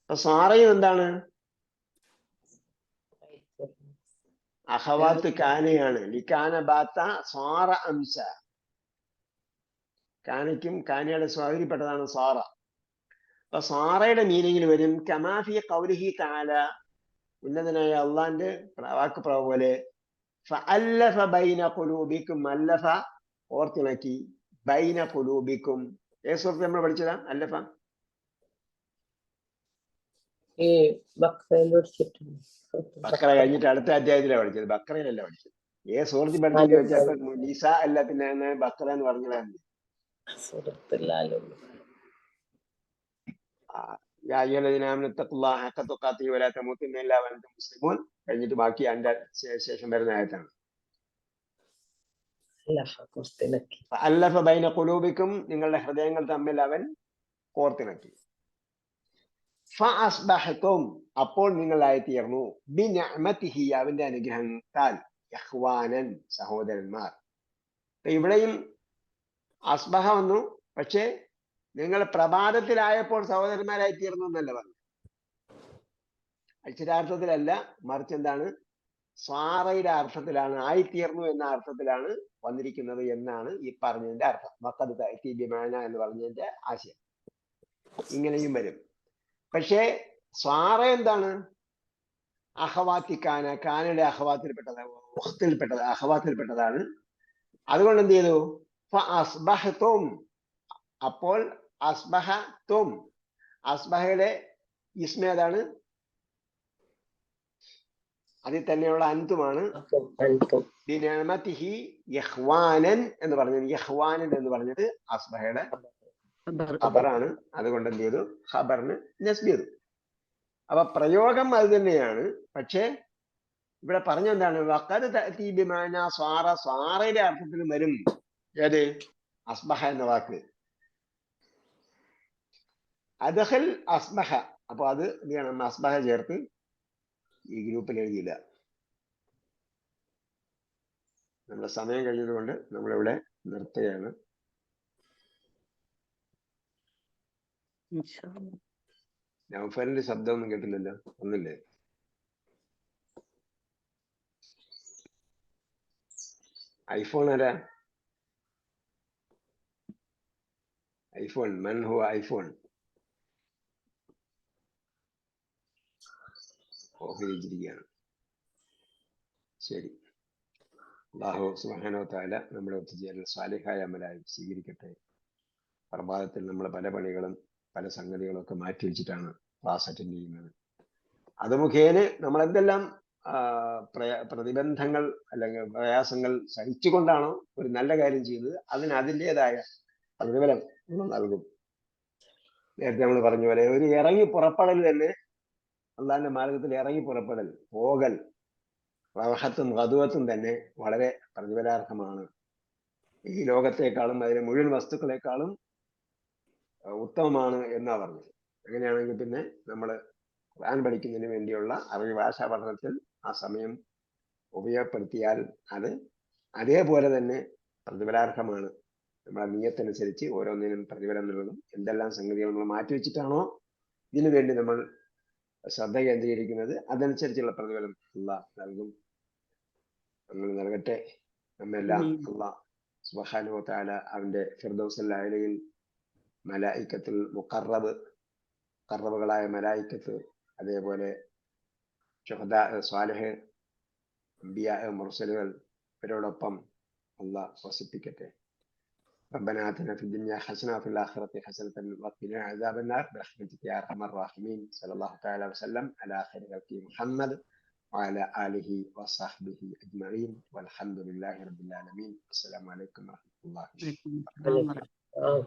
അപ്പൊ സാറയും എന്താണ്? അഖവാത്ത് കാനയാണ്. ലികാന ബാത്ത സാറ അംസ. കാനയ്ക്കും കാനയുടെ സ്വാധീനപ്പെട്ടതാണ് സാറ. അപ്പൊ സാറയുടെ മീനിങ്ങിൽ വരും. കമാഫി ഖൗലിഹി തആല, ഉന്നതനായ അള്ളാന്റെ വാക്ക് പോലെ ഫഅല്ലഫ ബൈന ഖുലൂബിക്കും. അല്ലഫ ഓർത്തിണക്കി, ബൈന ഖുലൂബിക്കും. ഏത് സൂറത്തിൽ നമ്മൾ പഠിച്ചതാ അല്ലഫ? ഈ ബഖറയിൽ പഠിച്ചിട്ടുണ്ട്. ബക്കറ കഴിഞ്ഞിട്ട് അടുത്ത അധ്യായത്തിലാണ് പഠിച്ചത്, ബക്കറയിലല്ല പഠിച്ചത്. ഏത് സൂറത്തിൽ പഠിച്ചെന്ന് ചോദിച്ചപ്പോ നിസ അല്ല, പിന്നെ ബക്കറ എന്ന് പറഞ്ഞതാണ്. സൂറത്തുല്ലാലുള്ളൂ. യാ അയ്യുഹല്ലദീന ആമനൂ ഇത്തഖുല്ലാഹ ഹഖ തുഖാതിഹി വലാ തമൂതുന്ന ഇല്ലാ വഅൻതും മുസ്ലിമൂൻ കഴിഞ്ഞിട്ട് ബാക്കി അതിന്റെ ശേഷം വരുന്ന ആയത്താണ്. ഫഅല്ലഫ ബൈന ഖുലൂബിക്കും, നിങ്ങളുടെ ഹൃദയങ്ങൾ തമ്മിൽ അവൻ കോർത്തിണക്കി. ഫഅസ്ബഹ്തും, അപ്പോൾ നിങ്ങളായിത്തീർന്നു. ബിനിഅമതിഹി, അവന്റെ അനുഗ്രഹത്താൽ. ഇഖ്വാനൻ, സഹോദരന്മാർ. ഇവിടെയും അസ്ബഹ വന്നു, പക്ഷേ നിങ്ങൾ പ്രഭാതത്തിലായപ്പോൾ സഹോദരന്മാരായി തീർന്നു എന്നല്ല പറഞ്ഞു. അക്ഷരാർത്ഥത്തിലല്ല, മറിച്ച് എന്താണ്? സാറയുടെ അർത്ഥത്തിലാണ്, ആയിത്തീർന്നു എന്ന അർത്ഥത്തിലാണ് വന്നിരിക്കുന്നത് എന്നാണ് ഈ പറഞ്ഞതിന്റെ അർത്ഥം. വഖദ് തഅതി ബിമാന എന്ന് പറഞ്ഞതിന്റെ ആശയം. ഇങ്ങനെയും വരും. പക്ഷേ സാറ എന്താണ്? അഖവാത്തിക്കാന, കാനയുടെ അഖവാത്തിൽപ്പെട്ടതാണ്. അതുകൊണ്ട് എന്ത് ചെയ്തു? ഫഅസ്ബഹ്തും, അപ്പോൾ അസ്ബഹതും, അസ്ബഹയുടെ ഇസ്മ ഏതാണ്? അതിൽ തന്നെയുള്ള അൻതുമാണ്. ബിനിഅമതിഹി ഇഖ്വാനൻ എന്ന് പറഞ്ഞത്, ഇഖ്വാനൻ എന്ന് പറഞ്ഞത് അസ്ബഹയുടെ ഖബറാണ്. അതുകൊണ്ട് എന്ത് ചെയ്തു? ഖബറിന് നസ്ബ് ചെയ്തു. അപ്പൊ പ്രയോഗം അത് തന്നെയാണ്. പക്ഷേ ഇവിടെ പറഞ്ഞെന്താണ്? വഖദ് തഅതി ബിമാന സാറ, സാറയുടെ അർത്ഥത്തിലും വരും. ഏത്? അസ്ബഹ എന്ന വാക്ക്. അദ്ഖൽ അസ്ബഹ, അപ്പൊ അത് എന്ത് ചെയ്യണം? അസ്ബഹ ചേർത്ത് ഈ ഗ്രൂപ്പിൽ എഴുതിയില്ല. നമ്മുടെ സമയം കഴിഞ്ഞത് കൊണ്ട് നമ്മളിവിടെ നിർത്തുകയാണ്. നൗഫലിന്റെ ശബ്ദമൊന്നും കേട്ടില്ലല്ലോ, ഒന്നില്ലേ? ഐഫോൺ ആരാ? ഐഫോൺ, മൻ ഹുവ ഐഫോൺ? ഓഫിരിച്ചിരിക്കുകയാണ്. ശരി, അല്ലാഹു സുബ്ഹാനഹു വ തആല നമ്മുടെ ഒത്തുചേരൽ സാലിഹായ അമലായി സ്വീകരിക്കട്ടെ. പ്രഭാതത്തിൽ നമ്മൾ പല പണികളും പല സംഗതികളൊക്കെ മാറ്റി വെച്ചിട്ടാണ് ക്ലാസ് അറ്റൻഡ് ചെയ്യുന്നത്. അത് മുഖേന നമ്മൾ എന്തെല്ലാം പ്രതിബന്ധങ്ങൾ അല്ലെങ്കിൽ പ്രയാസങ്ങൾ സഹിച്ചുകൊണ്ടാണോ ഒരു നല്ല കാര്യം ചെയ്തത്, അതിന് അതിൻ്റെതായ പ്രതിഫലം നൽകും. നേരത്തെ നമ്മൾ പറഞ്ഞ പോലെ ഒരു ഇറങ്ങി പുറപ്പെടൽ തന്നെ, അള്ളാഹിന്റെ മാർഗത്തിൽ ഇറങ്ങി പുറപ്പെടൽ, പോകൽ, റവഹത്തും ഗദുവത്തും തന്നെ വളരെ പ്രതിഫലാർഹമാണ്. ഈ ലോകത്തെക്കാളും അതിലെ മുഴുവൻ വസ്തുക്കളെക്കാളും ഉത്തമമാണ് എന്നാ പറഞ്ഞത്. അങ്ങനെയാണെങ്കിൽ പിന്നെ നമ്മൾ ഖുർആൻ പഠിക്കുന്നതിന് വേണ്ടിയുള്ള അറബി ഭാഷാ പഠനത്തിൽ ആ സമയം ഉപയോഗപ്പെടുത്തിയാൽ അത് അതേപോലെ തന്നെ പ്രതിഫലാർഹമാണ്. നമ്മുടെ നിയ്യത്തനുസരിച്ച് ഓരോന്നിനും പ്രതിഫലം നൽകും. എന്തെല്ലാം സംഗതികൾ നമ്മൾ മാറ്റിവെച്ചിട്ടാണോ ഇതിനു വേണ്ടി നമ്മൾ ശ്രദ്ധ കേന്ദ്രീകരിക്കുന്നത് അതനുസരിച്ചുള്ള പ്രതിഫലം അല്ലാഹ് നൽകും. നമ്മൾ നൽകട്ടെ. നമ്മെല്ലാം അല്ലാഹ് സുബ്ഹാനഹു വ തആല അവന്റെ ഫിർദൗസുൽ അഅലയിൽ മലായിക്കത്തുൽ മുഖറബുകളായ മലായിക്കത്ത്, അതേപോലെ ശുഹദാ, സ്വാലിഹ്, അംബിയാ, മുർസലുകൾ ഇവരോടൊപ്പം അല്ലാഹ് വസിപ്പിക്കട്ടെ. ربنا آتنا في الدنيا حسنة وفي الآخرة حسنة وقنا عذاب النار برحمتك يا أرحم الراحمين. صلى الله تعالى وسلم على خير خلقه محمد وعلى آله وصحبه أجمعين والحمد لله رب العالمين. السلام عليكم ورحمة الله وبركاته. عليكم السلام ورحمة الله.